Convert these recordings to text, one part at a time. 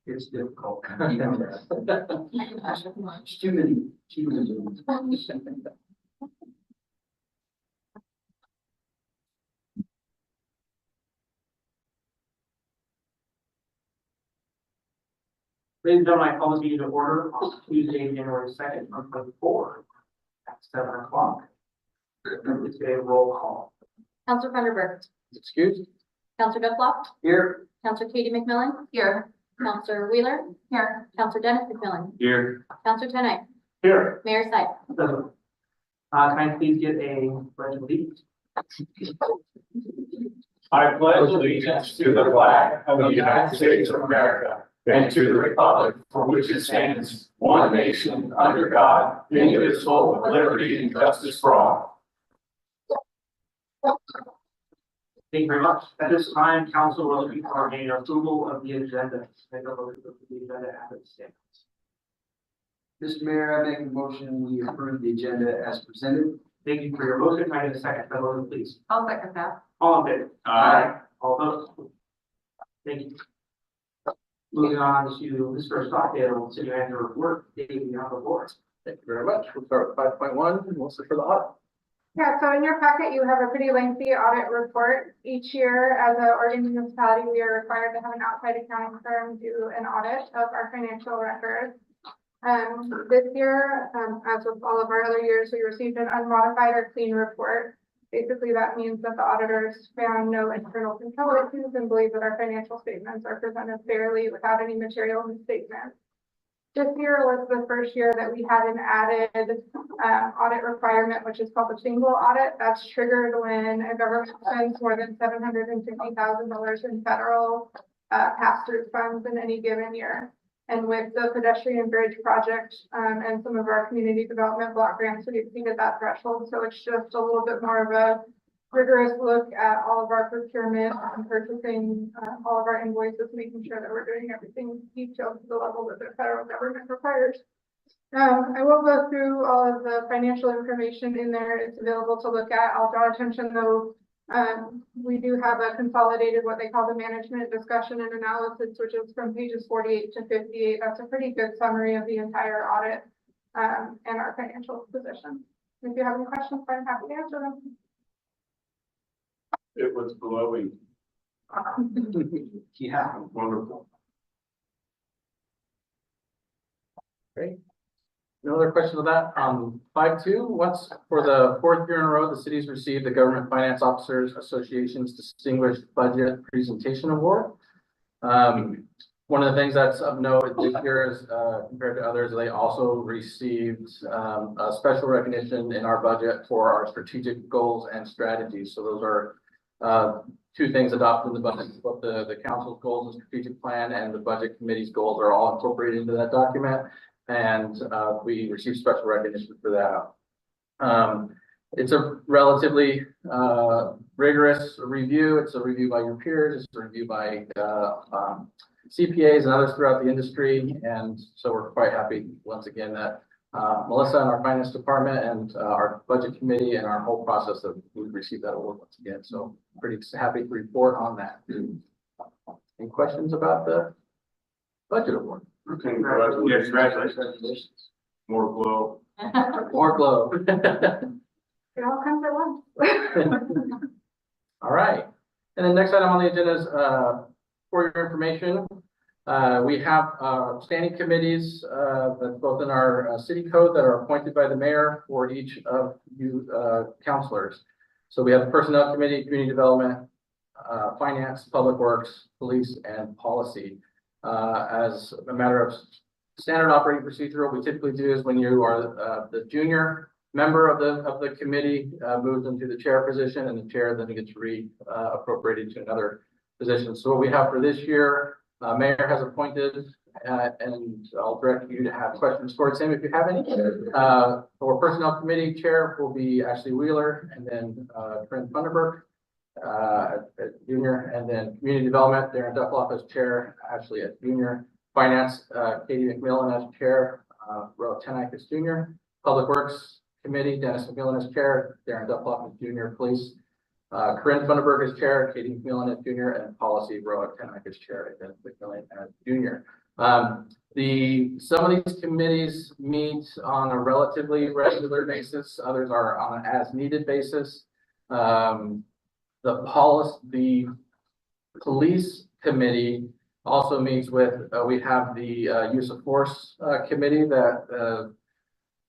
It's difficult. You know that. It's too many. Ladies and gentlemen, I call this meeting to order on Tuesday, January 2nd, 2024 at 7 o'clock. It's a roll call. Counselor Funderburk. Excused. Counselor Dufflock. Here. Counselor Katie McMillan. Here. Counselor Wheeler. Here. Counselor Dennis McMillan. Here. Counselor Tenight. Here. Mayor Sype. Can I please get a pledge of allegiance? I pledge allegiance to the flag of the United States of America and to the republic for which it stands, one nation, under God, indivisible, with liberty and justice for all. Thank you very much. At this time, council will looking for an approval of the agenda. Make a motion of the agenda as it stands. Mr. Mayor, I make a motion, we approve the agenda as presented. Thank you for your motion. Can I get a second? That motion, please. I'll second that. All in favor? Aye. All opposed? Thank you. Moving on to Mr. Stockdale, City Manager report, David, you have the floor. Thank you very much. We'll start with 5.1, mostly for the audit. Yeah, so in your packet, you have a pretty lengthy audit report. Each year, as an Oregon municipality, we are required to have an outside accounting firm do an audit of our financial records. This year, as with all of our other years, we received an unmodified or clean report. Basically, that means that the auditors found no internal control issues and believe that our financial statements are presented fairly without any material misstatements. This year was the first year that we had an added audit requirement, which is called the single audit. That's triggered when a government spends more than $750,000 in federal pass-through funds in any given year. And with the pedestrian bridge project and some of our community development block grants, we exceeded that threshold. So it's just a little bit more of a rigorous look at all of our procurement and purchasing, all of our invoices, making sure that we're doing everything detailed to the level that the federal government requires. I will go through all of the financial information in there. It's available to look at. I'll draw attention though. We do have a consolidated, what they call the management discussion and analysis, which is from pages 48 to 58. That's a pretty good summary of the entire audit and our financial position. If you have any questions, I'm happy to answer them. It was glowing. Yeah. Wonderful. Great. No other questions on that? 5.2, once for the fourth year in a row, the city's received the Government Finance Officers Association's Distinguished Budget Presentation Award. One of the things that's of note this year is, compared to others, they also received a special recognition in our budget for our strategic goals and strategies. So those are two things adopted in the budget, both the council's goals and strategic plan and the budget committee's goals are all incorporated into that document. And we received special recognition for that. It's a relatively rigorous review. It's a review by your peers. It's a review by CPAs and others throughout the industry. And so we're quite happy once again that Melissa and our finance department and our budget committee and our whole process that we've received that award once again. So pretty happy to report on that. Any questions about the budget award? Congratulations. More glow. More glow. It all comes at once. All right. And the next item on the agenda is for your information. We have standing committees both in our city code that are appointed by the mayor for each of you councilors. So we have the Personnel Committee, Community Development, Finance, Public Works, Police, and Policy. As a matter of standard operating procedure, what we typically do is when you are the junior member of the committee moves into the chair position, and the chair then gets appropriated to another position. So what we have for this year, mayor has appointed, and I'll direct you to have questions towards him if you have any. For personnel committee chair will be Ashley Wheeler, and then Trent Funderburk. Junior, and then community development, Darren Duffloff as chair, Ashley as junior. Finance, Katie McMillan as chair, Ro Tenight as junior. Public Works Committee, Dennis McMillan as chair, Darren Duffloff as junior. Police, Corinne Funderburg is chair, Katie McMillan is junior, and Policy Roa Tenek is chair, and McMillan as junior. Some of these committees meet on a relatively regular basis, others are on an as-needed basis. The police committee also meets with, we have the use of force committee that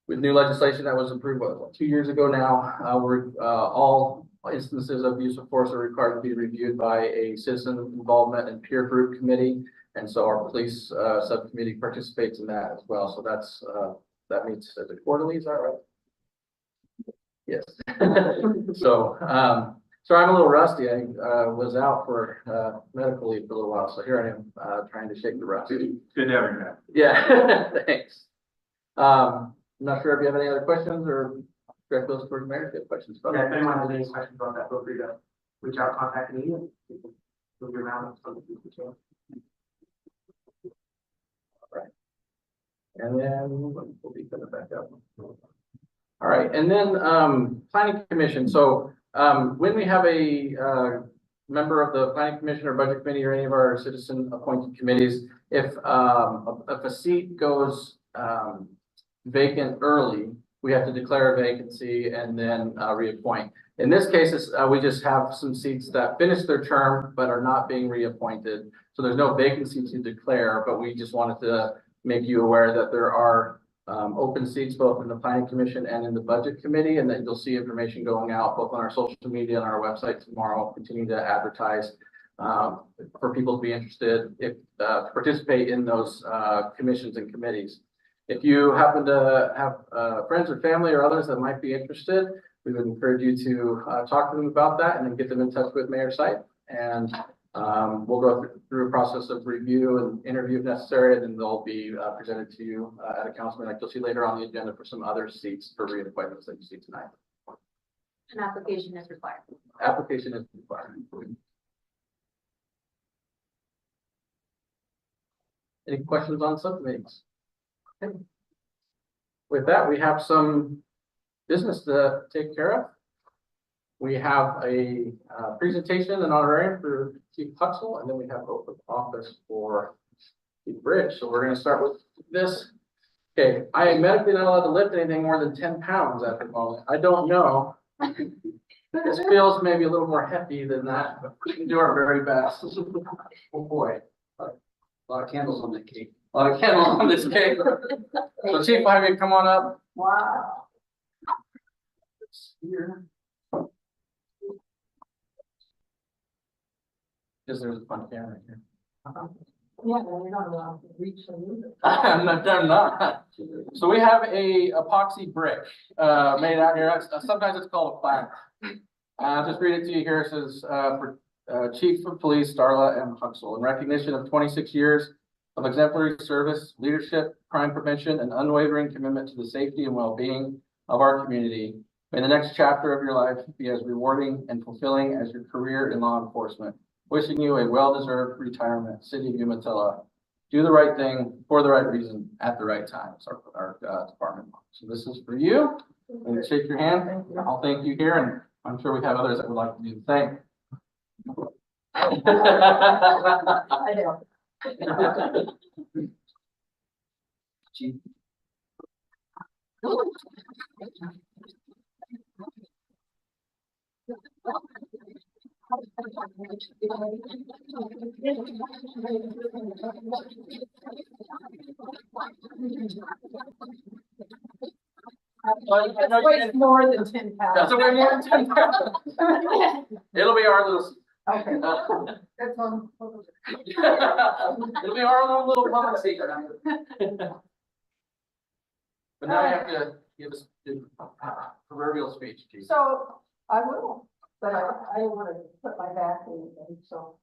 with new legislation that was approved, what, 2 years ago now, all instances of use of force are required to be reviewed by a citizen involvement and peer group committee. And so our police subcommittee participates in that as well. So that's that meets as a quarterly, is that right? Yes. So I'm a little rusty. I was out for medical leave for a little while, so here I am trying to shake the rust. Good to have you back. Yeah, thanks. I'm not sure if you have any other questions or direct those towards Mayor if you have questions. Yeah, if anyone has any questions about that, feel free to reach out, contact me, and move your around. And then we'll be coming back up. All right, and then planning commission. So when we have a member of the planning commission or budget committee or any of our citizen appointed committees, if a seat goes vacant early, we have to declare a vacancy and then reappoint. In this case, we just have some seats that finish their term but are not being reappointed. So there's no vacancy to declare, but we just wanted to make you aware that there are open seats both in the planning commission and in the budget committee, and that you'll see information going out both on our social media and our website tomorrow, continuing to advertise for people to be interested if to participate in those commissions and committees. If you happen to have friends or family or others that might be interested, we would encourage you to talk to them about that and then get them in touch with Mayor Site. And we'll go through a process of review and interview if necessary, and then they'll be presented to you at a council meeting. Like you'll see later on the agenda for some other seats for reappointments that you see tonight. An application is required. Application is required. Any questions on subcommittees? Okay. With that, we have some business to take care of. We have a presentation and honorarium for Chief Huxell, and then we have open office for Chief Bridge. So we're going to start with this. Okay, I am medically not allowed to lift anything more than 10 pounds at the moment. I don't know. This feels maybe a little more hefty than that, but we can do our very best. Oh boy, a lot of candles on that cake. A lot of candles on this cake. So Chief Ivy, come on up. Wow. Here. Because there's a fun camera here. Yeah, you're not allowed to reach the limit. I'm not. So we have a epoxy brick made out here. Sometimes it's called a plaque. I'll just read it to you here. It says for Chief of Police Darla M. Huxell, in recognition of 26 years of exemplary service, leadership, crime prevention, and unwavering commitment to the safety and well-being of our community. May the next chapter of your life be as rewarding and fulfilling as your career in law enforcement. Wishing you a well-deserved retirement, City of Umatilla. Do the right thing for the right reason at the right time. It's our department. So this is for you. And shake your hand. I'll thank you here, and I'm sure we have others that would like to do the same. I know. Chief. Weighs more than 10 pounds. Doesn't weigh more than 10 pounds. It'll be our little. Okay. That's one. It'll be our little mama secret. But now you have to give us the proverbial speech, Chief. So I will, but I don't want to put my back in anything, so.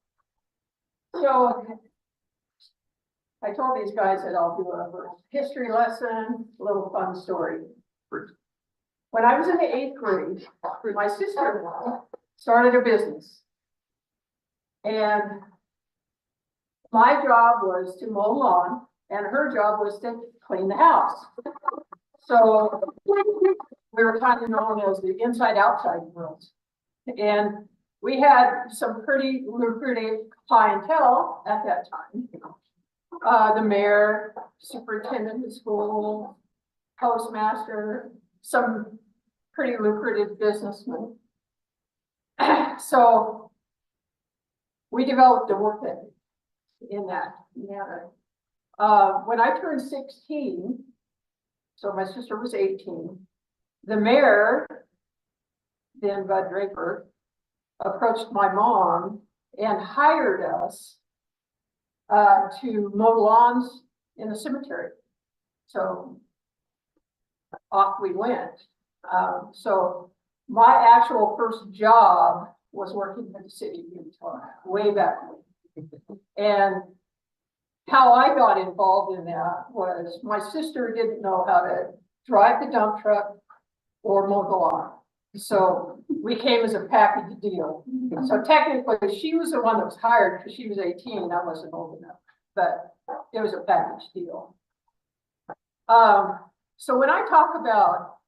So I told these guys that I'll do a history lesson, a little fun story. When I was in the 8th grade, my sister started a business. And my job was to mow lawn, and her job was to clean the house. So we were kind of known as the inside-outside girls. And we had some pretty lucrative clientele at that time. The mayor, superintendent of school, postmaster, some pretty lucrative businessmen. So we developed a work ethic in that manner. When I turned 16, so my sister was 18, the mayor, then Bud Draper, approached my mom and hired us to mow lawns in the cemetery. So off we went. So my actual first job was working for the city of Utah way back when. And how I got involved in that was my sister didn't know how to drive the dump truck or mow the lawn. So we came as a package deal. So technically she was the one that was hired because she was 18. I wasn't old enough, but it was a package deal. So when I talk about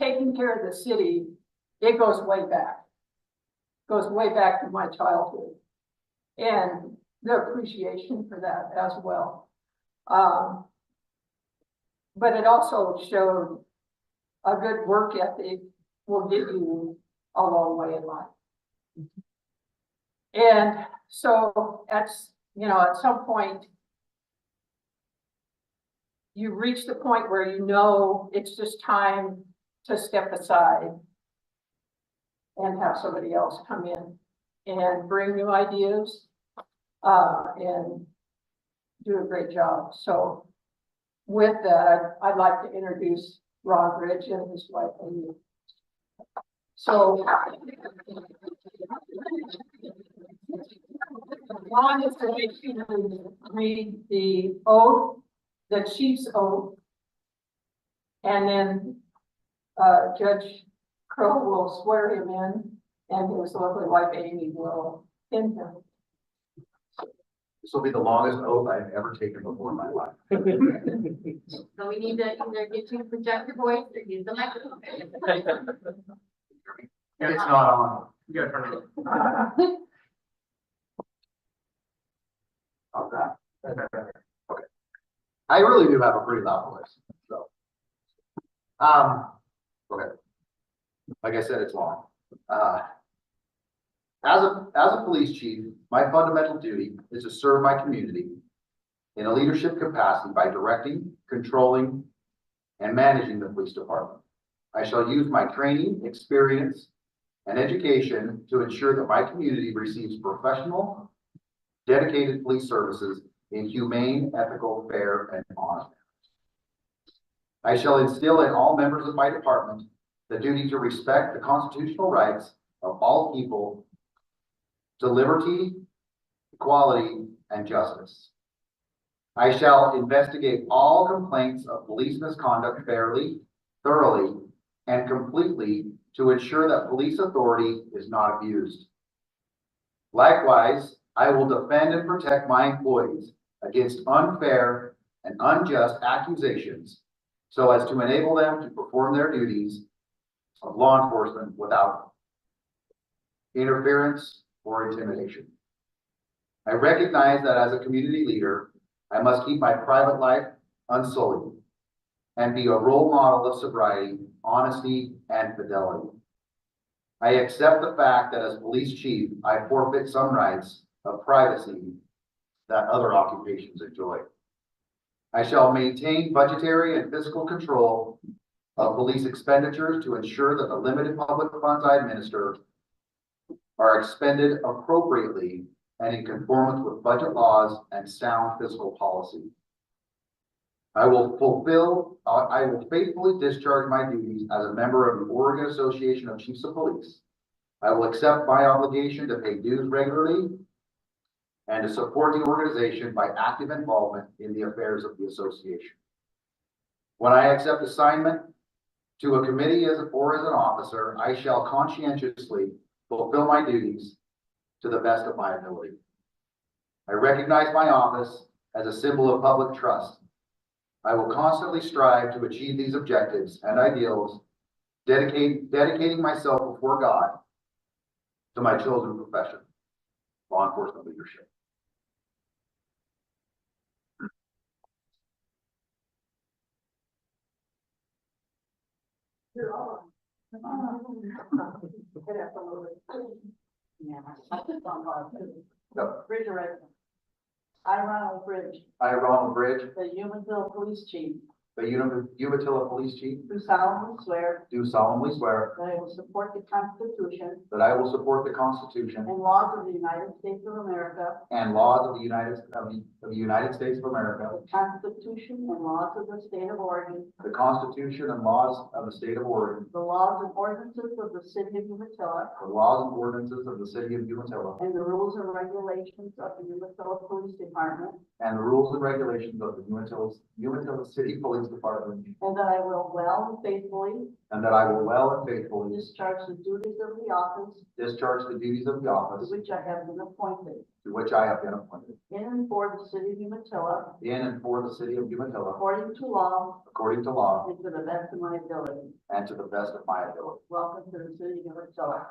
taking care of the city, it goes way back. Goes way back to my childhood. And the appreciation for that as well. But it also showed a good work ethic will get you a long way in life. And so at some point, you reach the point where you know it's just time to step aside and have somebody else come in and bring new ideas and do a great job. So with that, I'd like to introduce Ron Bridge and his wife, Amy. So Ron is going to read the oath, the chief's oath, and then Judge Crow will swear him in, and his lovely wife Amy will pin him. This will be the longest oath I've ever taken before in my life. So we need to either get you to project your voice or use the microphone. It's not on. You gotta turn it. How's that? Okay. I really do have a pretty loud voice, so. Okay. Like I said, it's long. As a police chief, my fundamental duty is to serve my community in a leadership capacity by directing, controlling, and managing the police department. I shall use my training, experience, and education to ensure that my community receives professional, dedicated police services in humane, ethical, fair, and honest manners. I shall instill in all members of my department the duty to respect the constitutional rights of all people to liberty, equality, and justice. I shall investigate all complaints of police misconduct fairly, thoroughly, and completely to ensure that police authority is not abused. Likewise, I will defend and protect my employees against unfair and unjust accusations so as to enable them to perform their duties of law enforcement without interference or intimidation. I recognize that as a community leader, I must keep my private life unsullied and be a role model of sobriety, honesty, and fidelity. I accept the fact that as police chief, I forfeit some rights of privacy that other occupations enjoy. I shall maintain budgetary and fiscal control of police expenditures to ensure that the limited public funds I administer are expended appropriately and in conformance with budget laws and sound fiscal policy. I will faithfully discharge my duties as a member of the Oregon Association of Chiefs of Police. I will accept my obligation to pay dues regularly and to support the organization by active involvement in the affairs of the association. When I accept assignment to a committee or as an officer, I shall conscientiously fulfill my duties to the best of my ability. I recognize my office as a symbol of public trust. I will constantly strive to achieve these objectives and ideals, dedicating myself before God to my chosen profession, law enforcement leadership. You're on. Yeah. I just don't know. Yep. Raise your right hand. I, Ronald Bridge, I, Ronald Bridge, the Humansville Police Chief, the Umatilla Police Chief, do solemnly swear do solemnly swear that I will support the Constitution that I will support the Constitution and laws of the United States of America, and laws of the United States of America, the Constitution and laws of the State of Oregon, the Constitution and laws of the State of Oregon, the laws and ordinances of the City of Umatilla, the laws and ordinances of the City of Umatilla, and the rules and regulations of the Umatilla Police Department, and the rules and regulations of the Umatilla City Police Department, and that I will well and faithfully and that I will well and faithfully discharge the duties of the office discharge the duties of the to office which I have been appointed to which I have been appointed in and for the City of Umatilla, in and for the City of Umatilla, according to law according to law and to the best of my ability. and to the best of my ability. Welcome to the City of Umatilla.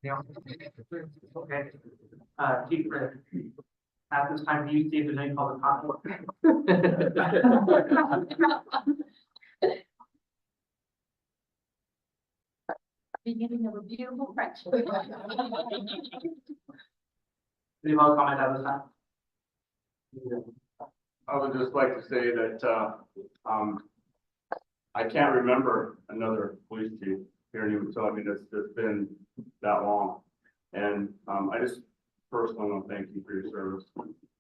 Yeah. Okay. Chief Rick, at this time, do you see if there's any public comment? Beginning of a beautiful friendship. Any public comment at this time? I would just like to say that, I can't remember another police chief here in Umatilla. I mean, it's been that long. And, I just personally want to thank you for your service.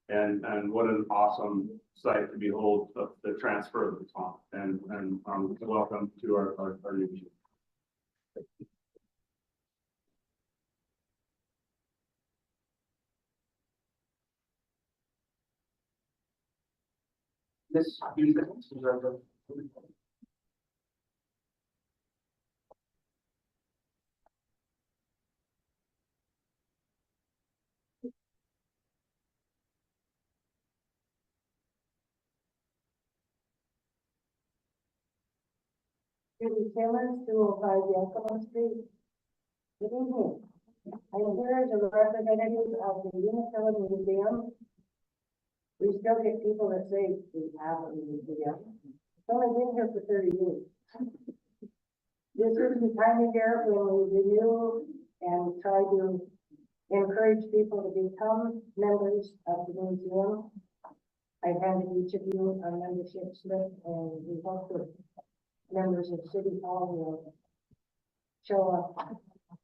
And what an awesome sight to behold the transfer of the baton. And welcome to our new chief. This, these are the. Judy Taylor, 205 Yakima Street. Good evening. I am here as a representative of the Umatilla Museum. We still get people that say we have a museum. It's only been here for 30 years. This is the time of year when we renew and try to encourage people to become members of the museum. I handed each of you a membership slip, and we hope that members of City Hall will show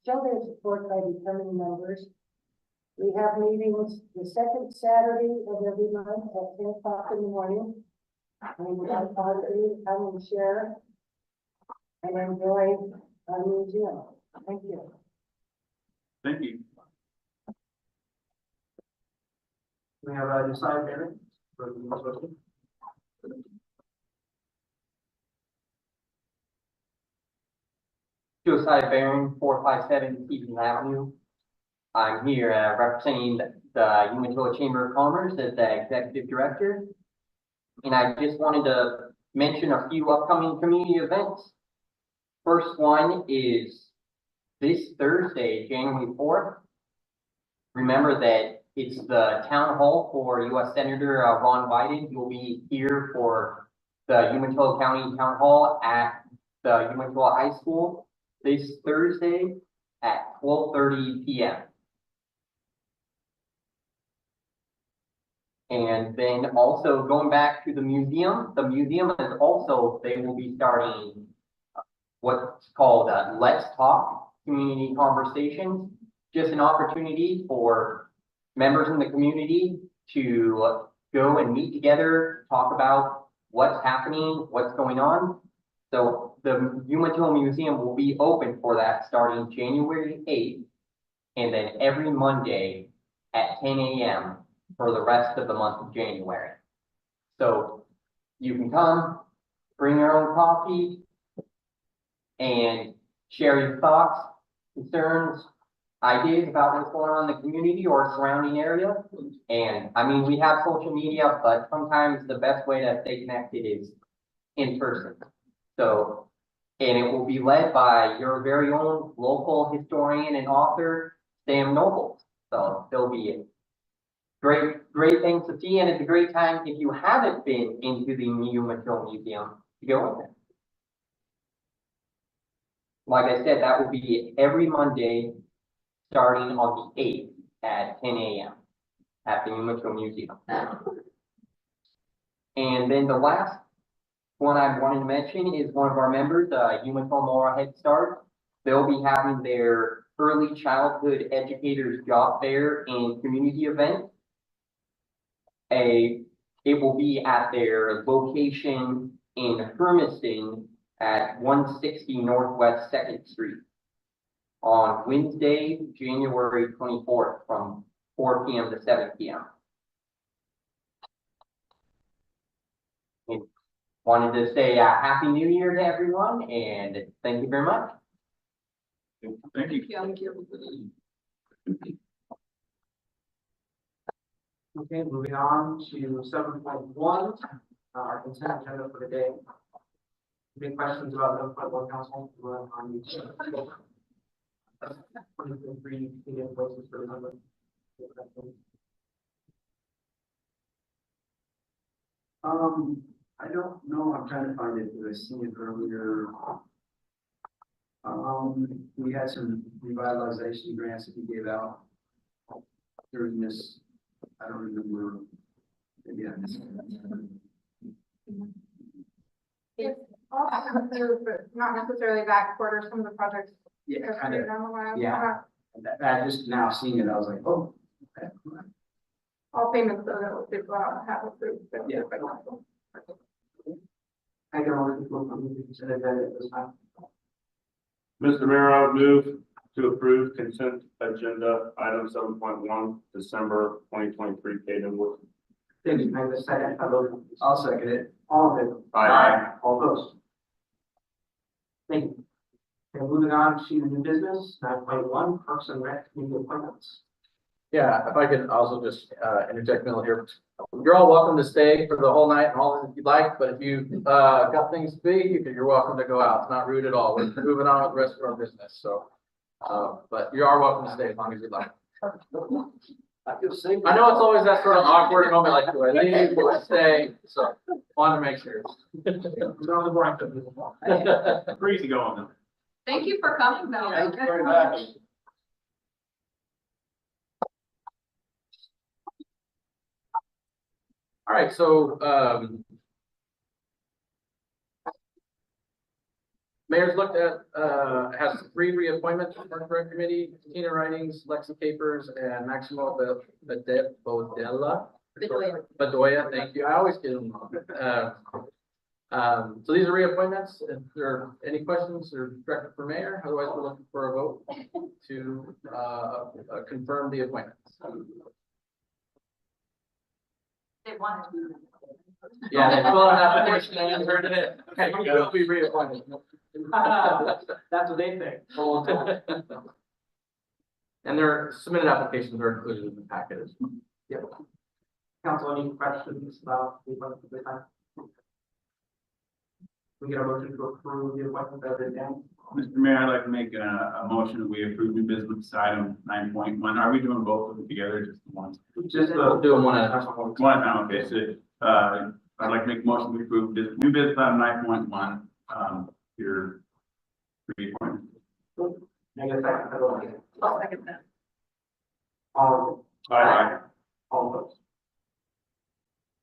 their support by becoming members. We have meetings the second Saturday of every month at 10 o'clock in the morning. And we have fun to come and share and enjoy our museum. Thank you. Thank you. We have a decided hearing for the resolution. Josiah Barron, 457 Stevens Avenue. I'm here representing the Umatilla Chamber of Commerce as the executive director. And I just wanted to mention a few upcoming community events. First one is this Thursday, January 4th. Remember that it's the town hall for U.S. Senator Ron Biden. He will be here for the Umatilla County Town Hall at the Umatilla High School this Thursday at 12:30 p.m. And then also going back to the museum is also, they will be starting what's called Let's Talk Community Conversations, just an opportunity for members in the community to go and meet together, talk about what's happening, what's going on. So the Umatilla Museum will be open for that starting January 8th, and then every Monday at 10 a.m. for the rest of the month of January. So you can come, bring your own coffee, and share your thoughts, concerns, ideas about what's going on in the community or surrounding area. And I mean, we have social media, but sometimes the best way to stay connected is in person. So, and it will be led by your very own local historian and author, Sam Noble. So there'll be great things to see, and it's a great time if you haven't been into the Umatilla Museum to go in there. Like I said, that will be every Monday, starting on the 8th at 10 a.m. at the Umatilla Museum. And then the last one I wanted to mention is one of our members, Umatilla Mora Head Start. They'll be having their early childhood educators job fair and community event. It will be at their location in Hermiston at 160 Northwest 2nd Street on Wednesday, January 24th from 4 p.m. to 7 p.m. And wanted to say Happy New Year to everyone, and thank you very much. Thank you. Thank you. Okay, moving on to 7.1, our consent agenda for the day. Any questions about 7.1, council? On the 23 invoices for the number. I don't know, I'm trying to find it, did I see it earlier? We had some revitalization grants that we gave out during this, I don't remember. Maybe I missed it. It's also approved, but not necessarily that quarter, some of the projects. Yeah, are kind of, down the line. yeah. I just now seeing it, I was like, oh. Okay. All payments though that we did go out have approved. so- Yeah. I can only people from the consent agenda at this time. Mr. Mayor, I would move to approve consent agenda item 7.1, December 2023 paid invoice. Thank you. I have a second. I vote. I'll second it. All in favor? Aye. All opposed? Thank you. Okay, moving on to new business, 9.1, Parks and Rec committee appointments. Yeah, if I could also just interject Miller here. You're all welcome to stay for the whole night and all if you'd like, but if you got things to be, you're welcome to go out. It's not rude at all. We're moving on with the rest of our business, so. But you are welcome to stay as long as you'd like. I feel safe. I know it's always that sort of awkward moment, like, do I leave, do I stay? So, wanted to make sure. Crazy going. Thank you for coming, though. Thank you very much. All right, so, Mayor's looked at, has 3 reappointments for the Rec Committee, Tina Writings, Lexi Capers, and Maximo Bodella. Bedoya, thank you. I always get them wrong. So these are reappointments. If there are any questions or directed for mayor, otherwise we're looking for a vote to confirm the appointments. They wanted to. Yeah, they fill out an application and turn it in. Okay, you will be reappointed. That's what they think. And their submitted applications are included in the packet as well. Yep. Council, any questions about the appointment of the time? We get a motion to approve the appointment of the Dan. Mr. Mayor, I'd like to make a motion that we approve new business item 9.1. Are we doing both of them together, just the one? Just We'll do them one at a time. One at a time, okay, so, I'd like to make a motion to approve this new business item 9.1, your reappointment. I get a second. I vote. I'll second that. All. Aye. All opposed?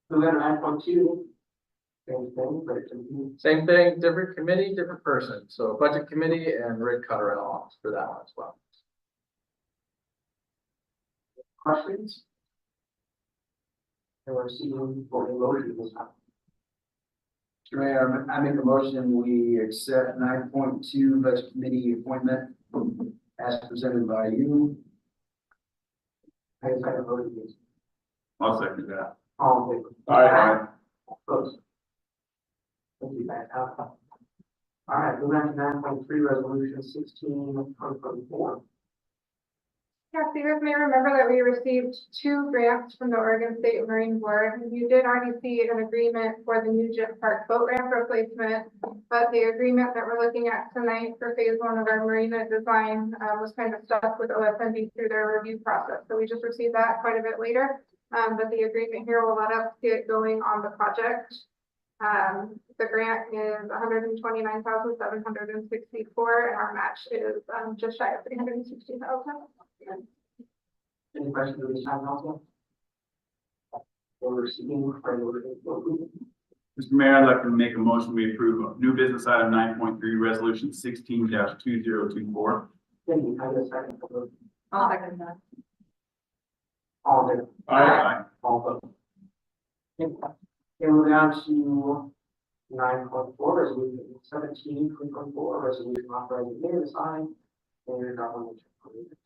Moving on to 9.2. Same thing, but it's a Same thing, different committee, different person. So budget committee and Rick Cotterell for that one as well. questions? And we're seeing for the motion this time. Mr. Mayor, I make a motion, we accept 9.2 budget committee appointment as presented by you. I guess I have voted against. I'll second that. All in favor? Aye. Opposed? Thank you, guys. All right, moving on to 9.3, resolution 16/2024. Yes, you guys may remember that we received 2 grants from the Oregon State Marine Board. You did already see an agreement for the new Jet Park boat ramp replacement, but the agreement that we're looking at tonight for phase 1 of our marina design was kind of stuck with OSND through their review process. So we just received that quite a bit later. But the agreement here will let us get going on the project. The grant is $129,764, and our match is just shy of $360,000. Any questions of this time, council? We're seeing for the Mr. Mayor, I'd like to make a motion, we approve new business item 9.3, resolution 16-2024. Thank you. I guess second. For the- I'll second that. All in favor? Aye. All opposed? Okay, moving on to 9.4, resolution 17/2024, resolution authorizing mayor to sign intergovernmental agreements.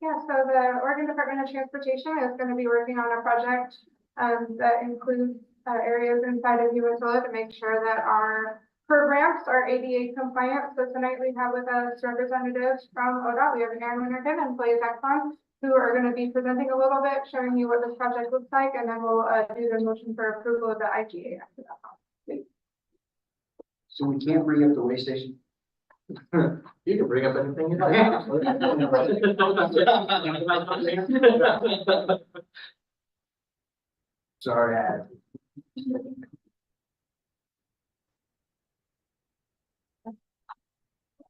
Yeah, so the Oregon Department of Transportation is going to be working on a project that includes areas inside of Umatilla to make sure that our curb ramps are ADA compliant. So tonight we have with us representatives from ODOT. We have Aaron Winterton and Blaise Exxon, who are going to be presenting a little bit, showing you what this project looks like, and then we'll do the motion for approval of the IGA after that. So we can't bring up the way station? You can bring up anything you like. Sorry, I had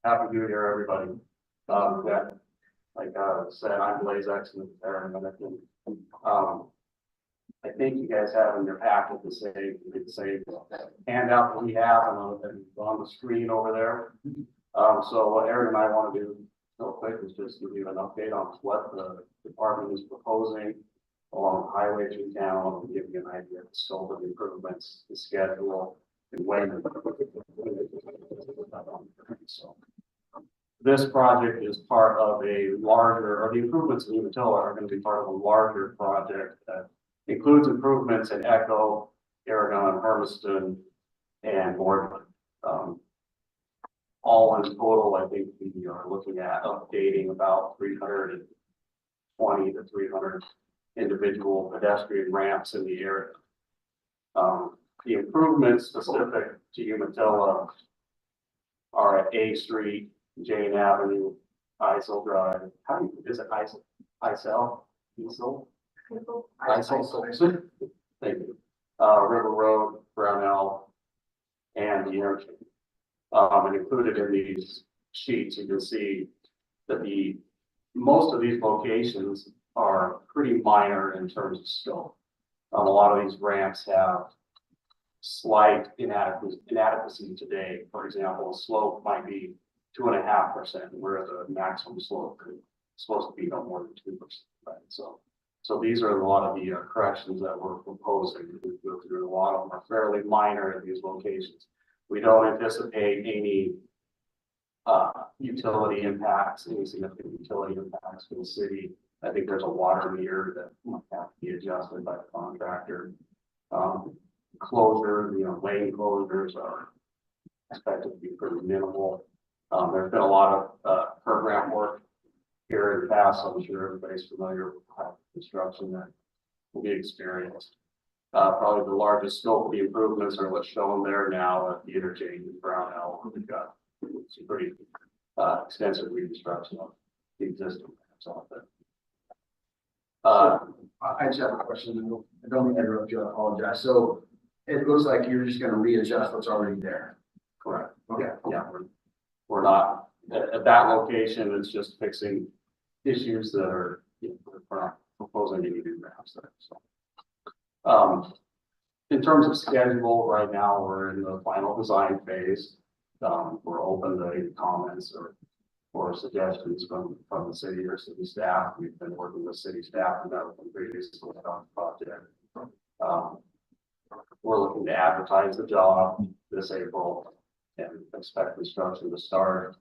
Happy New Year, everybody. Yeah, like, said, I'm Blaise Exxon, Aaron Minnick. I think you guys have in your packet the same handout that we have and on the screen over there. So what Aaron and I want to do real quick is just give you an update on what the department is proposing along the highway through town, and give you an idea of the scope of improvements, the schedule, and when. So this project is part of a larger, or the improvements in Umatilla are going to be part of a larger project that includes improvements in Echo, Aragon, Hermiston, and Boardman. All in total, I think we are looking at updating about 320 to 300 individual pedestrian ramps in the area. The improvements specific to Umatilla are at A Street, Jane Avenue, Isel Drive. How do you, is it Isel? Isel? Isel? Thank you. River Road, Brownell, and the interchange. And included in these sheets, you can see that most of these locations are pretty minor in terms of scope. A lot of these ramps have slight inadequacy today. For example, a slope might be 2.5%, where the maximum slope is supposed to be no more than 2%. Right? So these are a lot of the corrections that we're proposing. We go through a lot of them are fairly minor in these locations. We don't anticipate any utility impacts, any significant utility impacts for the city. I think there's a water meter that might have to be adjusted by the contractor. Closure, lane closures are expected to be pretty minimal. There's been a lot of program work here in the past. I'm sure everybody's familiar with the type of construction that will be experienced. Probably the largest scope of the improvements are what's shown there now at the interchange in Brownell. We've got some pretty extensive reconstruction of the existing ramps out there. I just have a question. I don't mean to interrupt you. I apologize. So it looks like you're just going to readjust what's already there. Correct. Okay. Yeah, we're not at that location. It's just fixing issues that are, we're not proposing any new ramps there. So, In terms of schedule, right now, we're in the final design phase. We're open to any comments or suggestions from the city or city staff. We've been working with city staff and that was previously on the project. We're looking to advertise the job this April and expect construction to start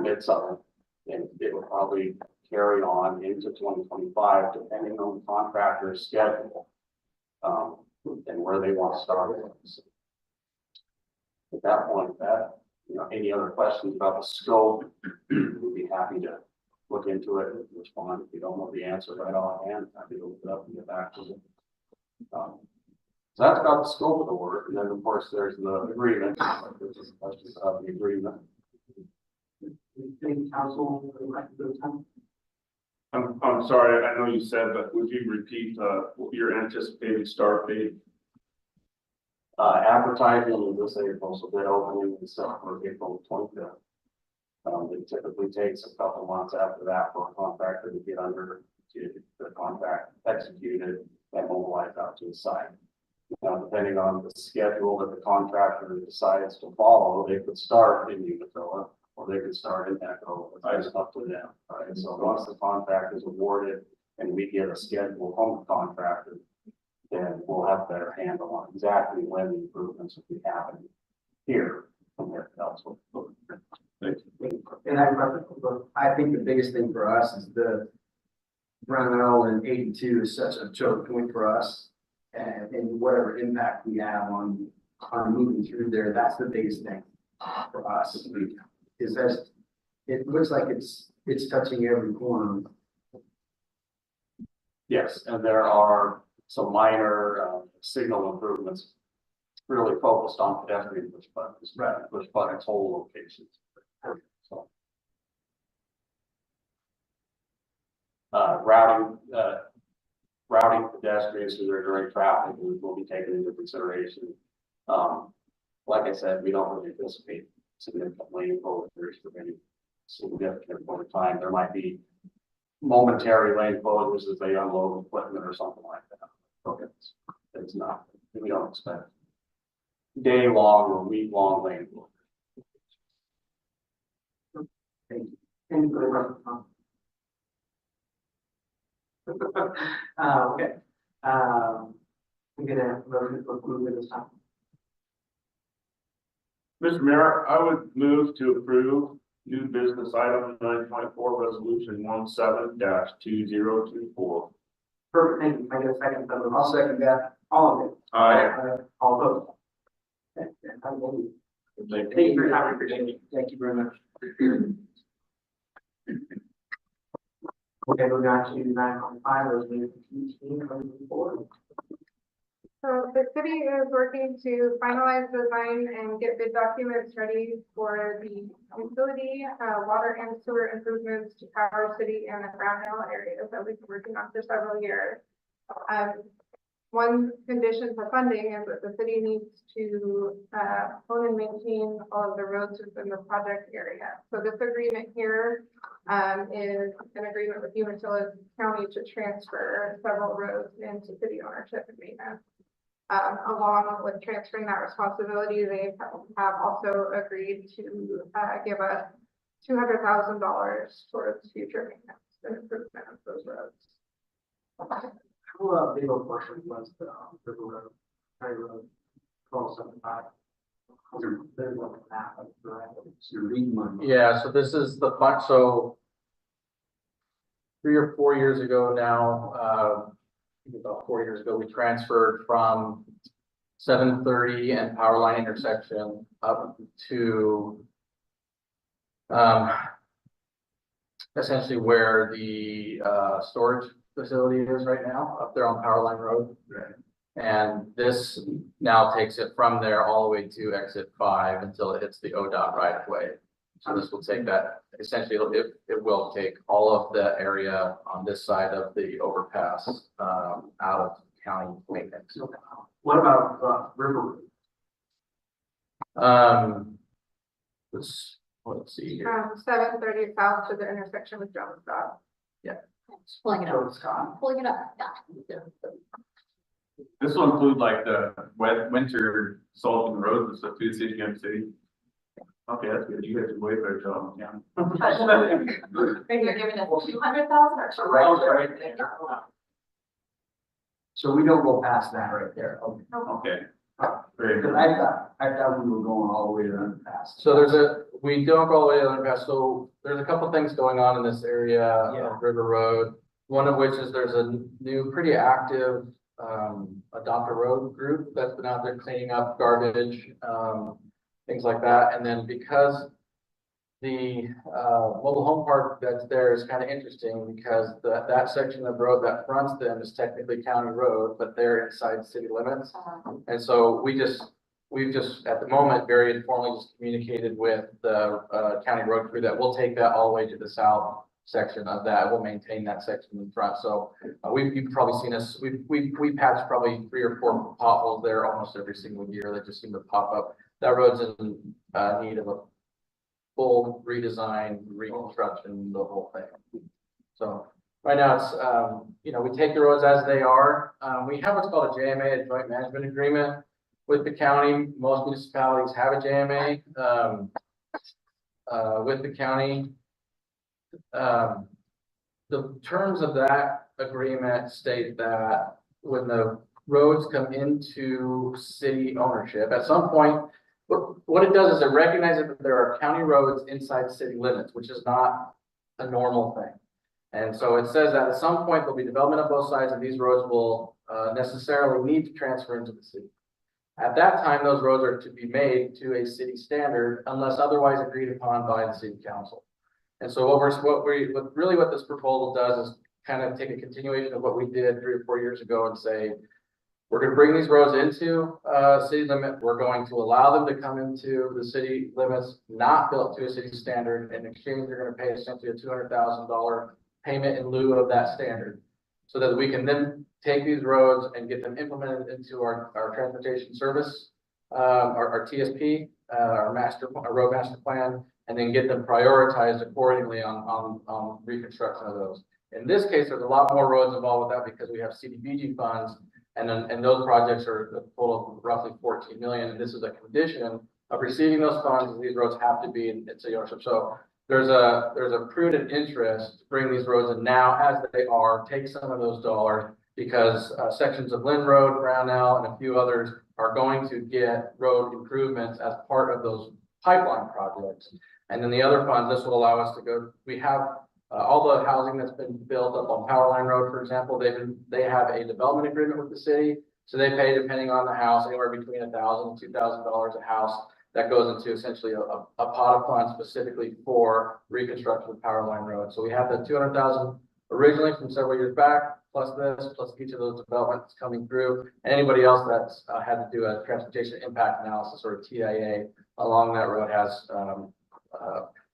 mid-summer. And it will probably carry on into 2025, depending on the contractor's schedule. And where they want to start. So at that point, any other questions about the scope, we'd be happy to look into it and respond. If you don't know the answer right offhand, happy to look it up and get back to you. So that's about the scope of the work. And then of course there's the agreement. There's a question about the agreement. Any council would like to go time? I'm sorry, I know you said, but would you repeat, your anticipated start date? Advertising is this April, so bid opening is set for April 25th. It typically takes a couple months after that for a contractor to get under to the contract executed and mobilized out to the site. Now, depending on the schedule that the contractor decides to follow, they could start in Umatilla or they could start in Echo. It's up to them, right? So once the contract is awarded and we get a schedule from the contractor, then we'll have a better handle on exactly when the improvements will be happening here compared to elsewhere. And I think the biggest thing for us is the Brownell and 82 is such a choke point for us. And whatever impact we have on moving through there, that's the biggest thing for us. Is that it looks like it's touching every corner. Yes, and there are some minor signal improvements really focused on pedestrian push buttons, whole locations. So, routing pedestrians through their direct traffic will be taken into consideration. Like I said, we don't really anticipate significant lane closures for any significant point of time. There might be momentary lane closures as they unload equipment or something like that. Okay, it's not. We don't expect day-long or week-long lane closures. Thank you. Any further questions? Okay. We get a motion to approve at this time. Mr. Mayor, I would move to approve new business item 9.4 resolution 17-2024. Perfect, thank you. Can I get a second? I'll second that. All of it. Aye. All opposed. Okay, thank you for your time. Thank you very much. Okay, moving on to 9.5, resolution 18-2024. So the city is working to finalize design and get bid documents ready for the utility, water and sewer improvements to Power City and the Brownell areas that we've been working on for several years. One condition for funding is that the city needs to own and maintain all of the roads within the project area. So this agreement here is an agreement with Umatilla County to transfer several roads into city ownership and maintenance. Along with transferring that responsibility, they have also agreed to give us $200,000 towards future maintenance and improvement of those roads. How big a portion was the River Road, Prairie Road, 1275? There's like a map of the right. You're reading my mind. Yeah, so this is the fund, so 3 or 4 years ago now, about 4 years ago, we transferred from 730 and Power Line intersection up to essentially where the storage facility is right now, up there on Power Line Road. Right. And this now takes it from there all the way to exit 5 until it hits the ODOT right of way. So this will take that, essentially, it will take all of the area on this side of the overpass out of county maintenance. What about River Road? Let's see here. 730 south to the intersection with Jones Stop. Just pulling it up, Scott? pulling it up. This will include like the winter salt and roads and stuff too, city and city. Okay, that's good. You guys did way better job, yeah. You're giving us 200,000 or? So we don't go past that right there. Okay. Okay. Very Because good. I thought we were going all the way to the underpass. So we don't go all the way to the underpass, so there's a couple things going on in this area of River Road. One of which is there's a new, pretty active, Adopt a Road group that's been out there cleaning up garbage, things like that. And then because the, mobile home park that's there is kind of interesting because that section of road that fronts them is technically county road, but they're inside city limits. And so we've just, at the moment, very informally just communicated with the, county road crew that we'll take that all the way to the south section of that. We'll maintain that section in front. So you've probably seen us, we patched probably 3 or 4 potholes there almost every single year. They just seem to pop up. That road's in need of a full redesign, reconstruction, the whole thing. So right now it's, we take the roads as they are. We have what's called a JMA, a joint management agreement with the county. Most municipalities have a JMA with the county. The terms of that agreement state that when the roads come into city ownership, at some point, what it does is it recognizes that there are county roads inside city limits, which is not a normal thing. And so it says that at some point there'll be development on both sides and these roads will necessarily need to transfer into the city. At that time, those roads are to be made to a city standard unless otherwise agreed upon by the city council. And so what this proposal does is kind of take a continuation of what we did 3 or 4 years ago and say, we're going to bring these roads into city limit. We're going to allow them to come into the city limits, not built to a city standard. In exchange, they're going to pay essentially a $200,000 payment in lieu of that standard, so that we can then take these roads and get them implemented into our transportation service, our TSP, our road master plan, and then get them prioritized accordingly on reconstruction of those. In this case, there's a lot more roads involved with that because we have CDBG funds. And those projects are a total of roughly 14 million. And this is a condition of receiving those funds. These roads have to be in city ownership. So there's a prudent interest to bring these roads in now as they are, take some of those dollars because sections of Lynn Road, Brownell, and a few others are going to get road improvements as part of those pipeline projects. And then the other funds, this will allow us to go, we have all the housing that's been built up on Powerline Road, for example, they have a development agreement with the city. So they pay, depending on the house, anywhere between $1,000 and $2,000 a house. That goes into essentially a pot of funds specifically for reconstruction of Powerline Road. So we have the 200,000 originally from several years back, plus this, plus each of those developments coming through. And anybody else that's had to do a transportation impact analysis or a TIA along that road has,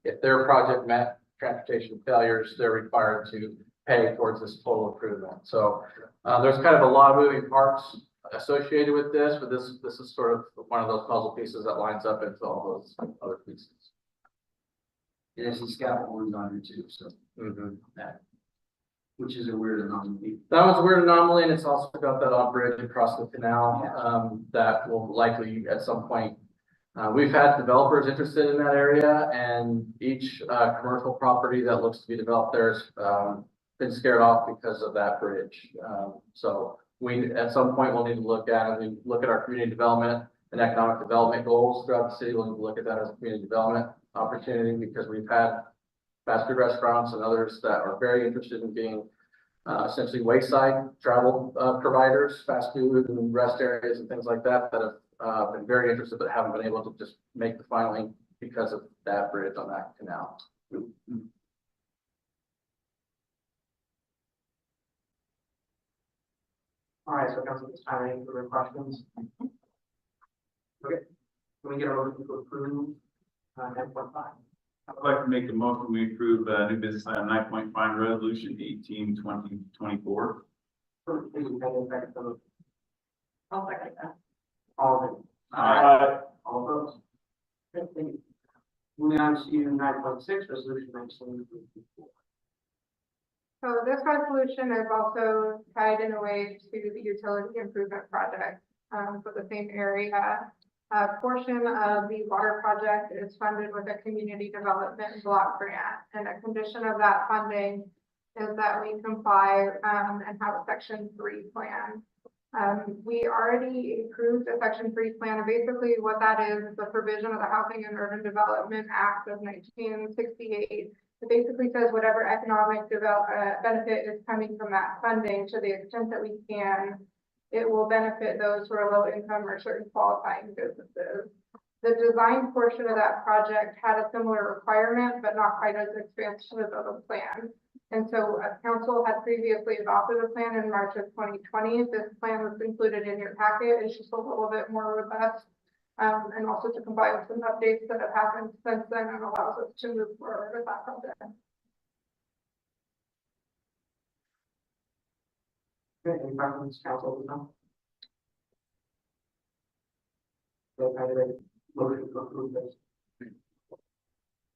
if their project met transportation failures, they're required to pay towards this total improvement. So there's kind of a lot of moving parts associated with this, but this is sort of one of those puzzle pieces that lines up into all those other pieces. It has the scaffold ones on it too, so which is a weird anomaly. That was a weird anomaly, and it's also got that off bridge across the canal that will likely at some point. We've had developers interested in that area, and each commercial property that looks to be developed there has been scared off because of that bridge. So we, at some point, we'll need to look at it. We look at our community development and economic development goals throughout the city. We'll need to look at that as a community development opportunity because we've had fast food restaurants and others that are very interested in being essentially wayside travel providers, fast food and rest areas and things like that that have been very interested but haven't been able to just make the filing because of that bridge on that canal. All right, so council, this time, any further questions? Okay, can we get a motion to approve 9.5? I'd like to make a motion, we approve new business item 9.5 resolution 18/2024. I'll second that. All in. All opposed? Okay, thank you. Moving on to 9.6, resolution 1954. So this resolution is also tied in a way to the utility improvement project, for the same area. A portion of the water project is funded with a community development block grant, and a condition of that funding is that we comply, and have a section 3 plan. We already approved a section 3 plan, and basically what that is the provision of the Housing and Urban Development Act of 1968. It basically says whatever economic benefit is coming from that funding, to the extent that we can, it will benefit those who are low income or certain qualifying businesses. The design portion of that project had a similar requirement, but not quite as expansive of a plan. And so council had previously adopted a plan in March of 2020. This plan was included in your packet. It's just a little bit more robust. And also to comply with some updates that have happened since then, and allows us to move forward with that project. Okay, any questions, council? So kind of a motion to approve this.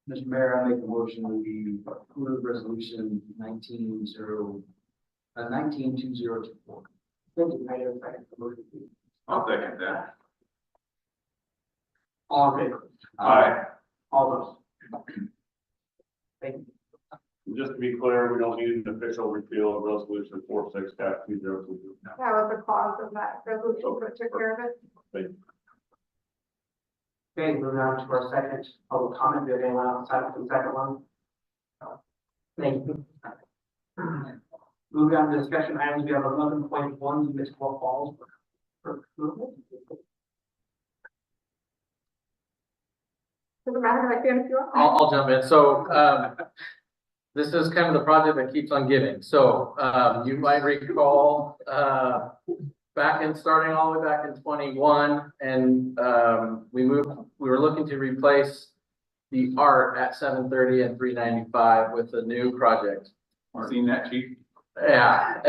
Mr. Mayor, I make a motion that we approve resolution 19-2024. Thank you, Mayor, second the motion, please. I'll second that. All in favor? Aye. All those. Thank you. Just to be clear, we don't need an official repeal of resolution 46-2022. That was a clause of that resolution that took care of it. Okay, moving on to our second public comment. Do you have anyone outside of the second one? Thank you. Moving on to discussion items, we have 11.1 municipal falls for approval. Doesn't matter, like, if you want. I'll jump in. So, this is kind of the project that keeps on giving. So, you might recall, starting all the way back in 21, and, we were looking to replace the art at 730 and 395 with a new project. Seen that, chief? Yeah.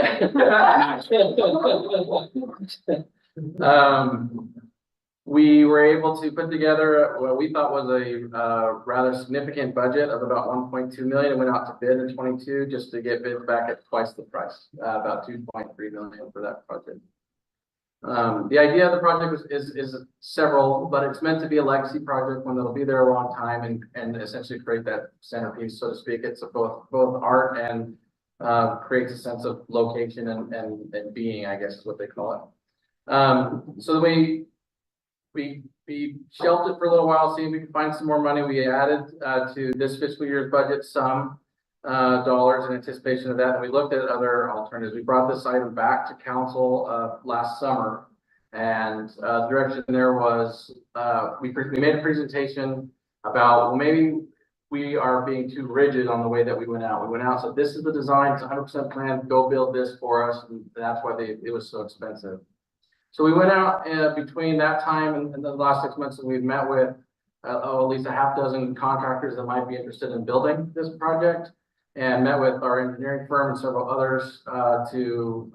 We were able to put together what we thought was a rather significant budget of about 1.2 million. It went out to bid in 22 just to get bids back at twice the price, about 2.3 million for that project. The idea of the project is several, but it's meant to be a legacy project, one that'll be there a long time and essentially create that centerpiece, so to speak. It's both art and creates a sense of location and being, I guess is what they call it. So we shelved it for a little while, see if we could find some more money. We added to this fiscal year's budget some dollars in anticipation of that. And we looked at other alternatives. We brought this item back to council last summer, and the direction there was we made a presentation about, well, maybe we are being too rigid on the way that we went out. We went out, so this is the design, it's 100% planned, go build this for us, and that's why it was so expensive. So we went out between that time and the last 6 months that we've met with at least a half dozen contractors that might be interested in building this project, and met with our engineering firm and several others to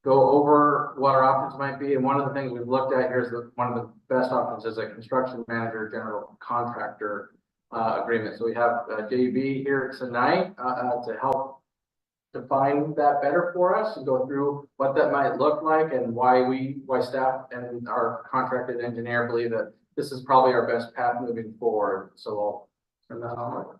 go over what our options might be. And one of the things we've looked at here is one of the best options is a construction manager general contractor agreement. So we have JB here tonight to help define that better for us and go through what that might look like and why staff and our contracted engineer believe that this is probably our best path moving forward. So I'll turn that on.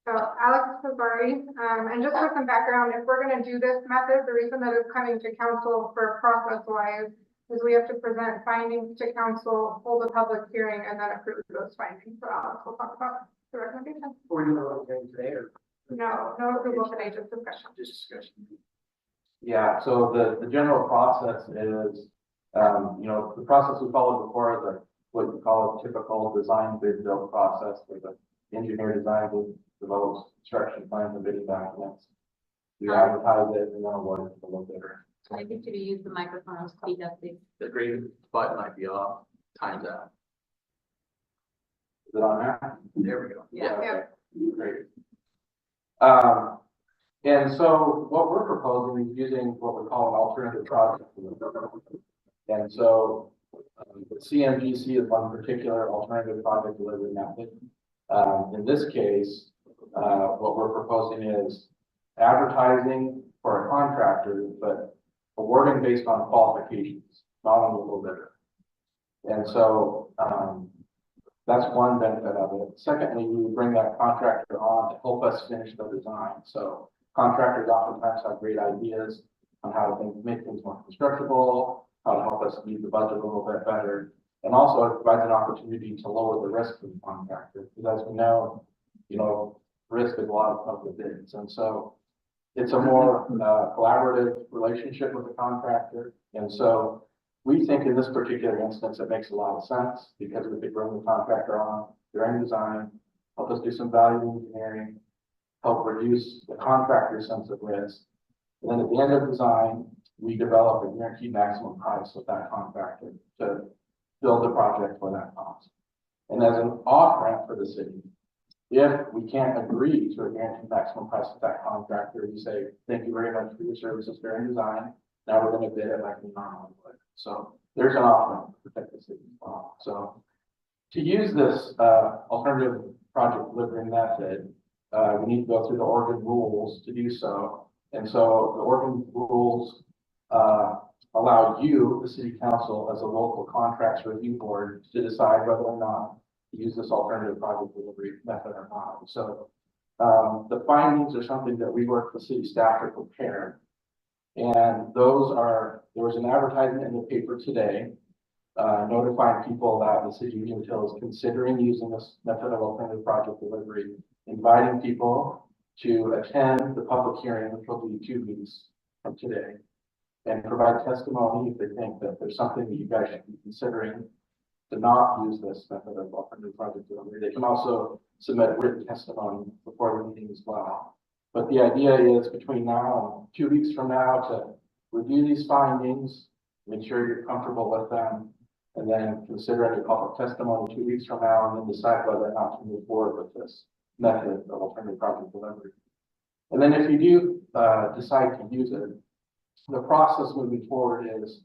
So Alex Sabari, and just for some background, if we're going to do this method, the reason that it's coming to council for process-wise is we have to present findings to council, hold a public hearing, and then approve those findings. So Alex will talk about the recommendation. We're doing a hearing today, or? No approval today, just discussion. Just discussion. Yeah, so the general process is, the process we followed before is what we call a typical design bid build process, where the engineer designs and develops construction plans and bidding documents. We advertise it and then award it to the low bidder. I think you use the microphone to speak up, please. The green button might be off, time's out. Is it on there? There we go. Yeah. Okay. Great. And so what we're proposing is using what we call an alternative project. And so the CMGC is one particular alternative project delivery method. In this case, what we're proposing is advertising for a contractor, but awarding based on qualifications, not on the low bidder. And so, that's one benefit of it. Secondly, we would bring that contractor on to help us finish the design. So contractors oftentimes have great ideas on how to make things more constructible, how to help us use the budget a little bit better. And also it provides an opportunity to lower the risk for the contractor. Because as we know, risk is a lot of the bids. And so it's a more collaborative relationship with the contractor. And so we think in this particular instance, it makes a lot of sense because we could bring the contractor on during design, help us do some value engineering, help reduce the contractor's sense of risk. And then at the end of design, we develop a guaranteed maximum price with that contractor to build the project for that cost. And as an off ramp for the city, if we can't agree to a guaranteed maximum price with that contractor, we say, thank you very much for your services during design. Now we're going to bid it like we normally would. So there's an off ramp to protect the city as well. So to use this alternative project delivery method, we need to go through the Oregon rules to do so. And so the Oregon rules allow you, the city council, as a local contracts review board, to decide whether or not to use this alternative project delivery method or not. So the findings are something that we work with city staff to prepare. And those are, there was an advertisement in the paper today notifying people that the city of Umatilla is considering using this method of alternative project delivery, inviting people to attend the public hearing, which will be 2 weeks from today, and provide testimony if they think that there's something that you guys should be considering to not use this method of alternative project delivery. They can also submit written testimony before the meeting as well. But the idea is between now and 2 weeks from now to review these findings, make sure you're comfortable with them, and then consider any public testimony 2 weeks from now, and then decide whether or not to move forward with this method of alternative project delivery. And then if you do decide to use it, the process moving forward is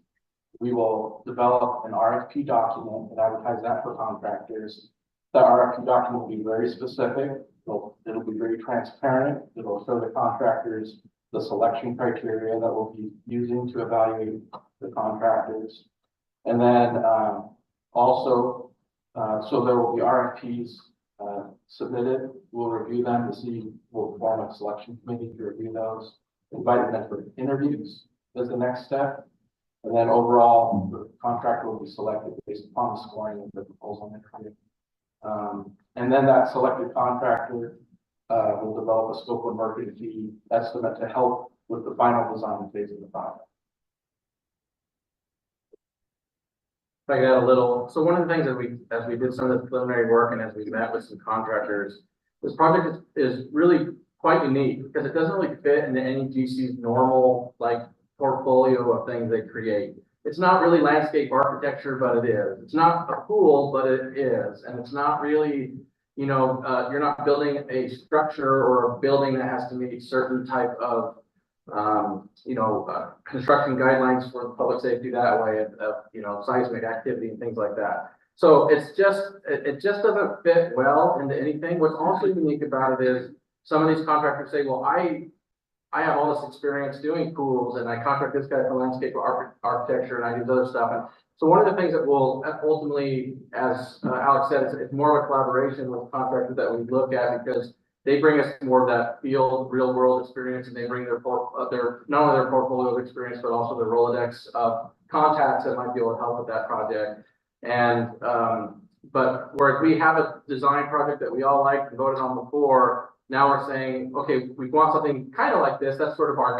we will develop an RFP document and advertise that for contractors. The RFP document will be very specific. It'll be very transparent. It'll show the contractors the selection criteria that we'll be using to evaluate the contractors. And then so there will be RFPs submitted. We'll review them to see, we'll form a selection committee to review those, invite them for interviews as the next step. And then overall, the contractor will be selected based upon the scoring of the proposal interview. And then that selected contractor will develop a scope of marketing fee estimate to help with the final design phase of the project. I got a little, so one of the things that as we did some of the preliminary work and as we met with some contractors, this project is really quite unique because it doesn't really fit into any GC's normal portfolio of things they create. It's not really landscape architecture, but it is. It's not a pool, but it is. And it's not really, you're not building a structure or a building that has to meet certain type of, construction guidelines for public safety that way of, seismic activity and things like that. So it just doesn't fit well into anything. What's also unique about it is some of these contractors say, well, I have all this experience doing pools and I contract this guy for landscape architecture and I do other stuff. And so one of the things that will ultimately, as Alex said, it's more of a collaboration with contractors that we look at because they bring us more of that field, real world experience, and they bring their not only their portfolio of experience, but also their Rolodex of contacts that might be able to help with that project. And but whereas we have a design project that we all liked and voted on before, now we're saying, okay, we want something kind of like this. That's sort of our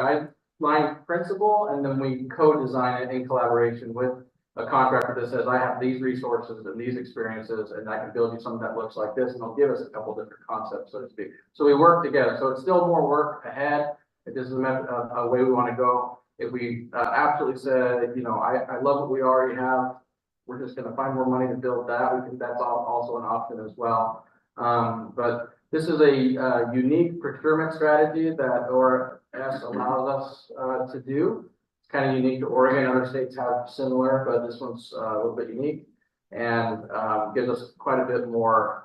guideline principle, and then we co-design it in collaboration with a contractor that says, I have these resources and these experiences, and I can build you something that looks like this, and they'll give us a couple different concepts, so to speak. So we work together. So it's still more work ahead. It is a way we want to go. If we absolutely said, I love what we already have, we're just going to find more money to build that. We think that's also an option as well. But this is a unique procurement strategy that ORS allows us to do. Kind of unique to Oregon. Other states have similar, but this one's a little bit unique and gives us quite a bit more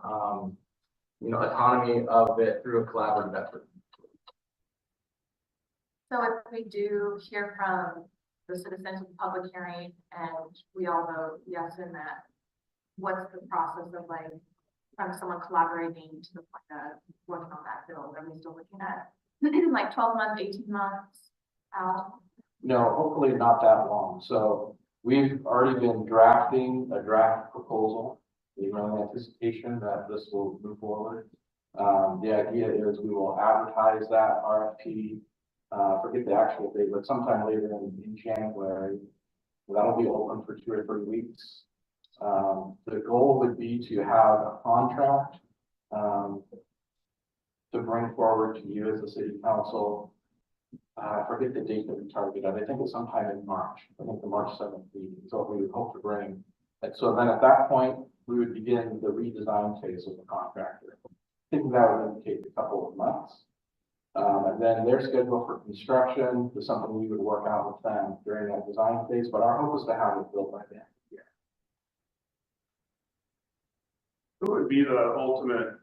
autonomy of it through a collaborative effort. So if we do hear from the citizens of the public hearing and we all vote yes in that, what's the process of like, from someone collaborating to the point of working on that bill? Are we still looking at like 12 months, 18 months out? No, hopefully not that long. So we've already been drafting a draft proposal. We have anticipation that this will move forward. The idea is we will advertise that RFP, forget the actual date, but sometime later in January. That'll be open for 2 or 3 weeks. The goal would be to have a contract to bring forward to you as the city council. I forget the date that we targeted. I think it's sometime in March. I think the March 7th meeting is what we would hope to bring. And so then at that point, we would begin the redesign phase of the contractor. I think that would indicate a couple of months. And then their schedule for construction is something we would work out with them during that design phase, but our hope is to have it built by the end of the year. Who would be the ultimate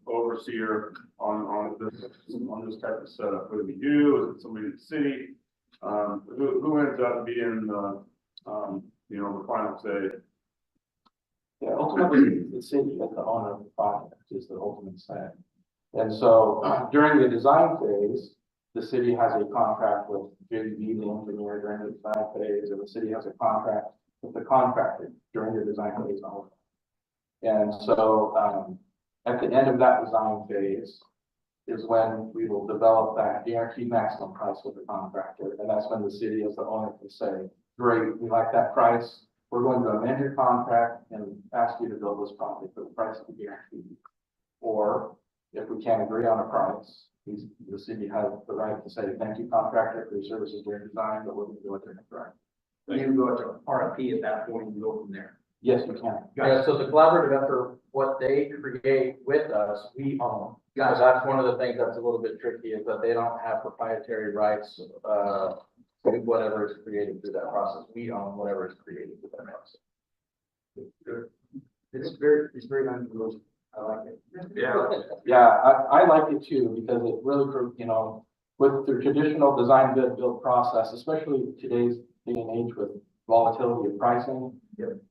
overseer on this type of setup? Would it be you? Is it somebody in the city? Who ends up being the the final say? Yeah, ultimately, the city as the owner of the project is the ultimate say. And so during the design phase, the city has a contract with JDB, the engineer, during the design phase, and the city has a contract with the contractor during the design phase also. And so at the end of that design phase is when we will develop that guaranteed maximum price with the contractor. And that's when the city as the owner can say, great, we like that price. We're going to amend your contract and ask you to build this project for the price of the guarantee. Or if we can't agree on a price, the city has the right to say, thank you, contractor, for your services during design, but we're going to do it different. Right. You go to RFP at that point and go from there. Yes, we can. Yeah, so the collaborative effort, what they create with us, we own. So that's one of the things that's a little bit tricky is that they don't have proprietary rights to whatever is created through that process. We own whatever is created through that process. Good. It's very unusual. I like it. Yeah, I like it too, because it really, with the traditional design build process, especially today's day and age with volatility of pricing,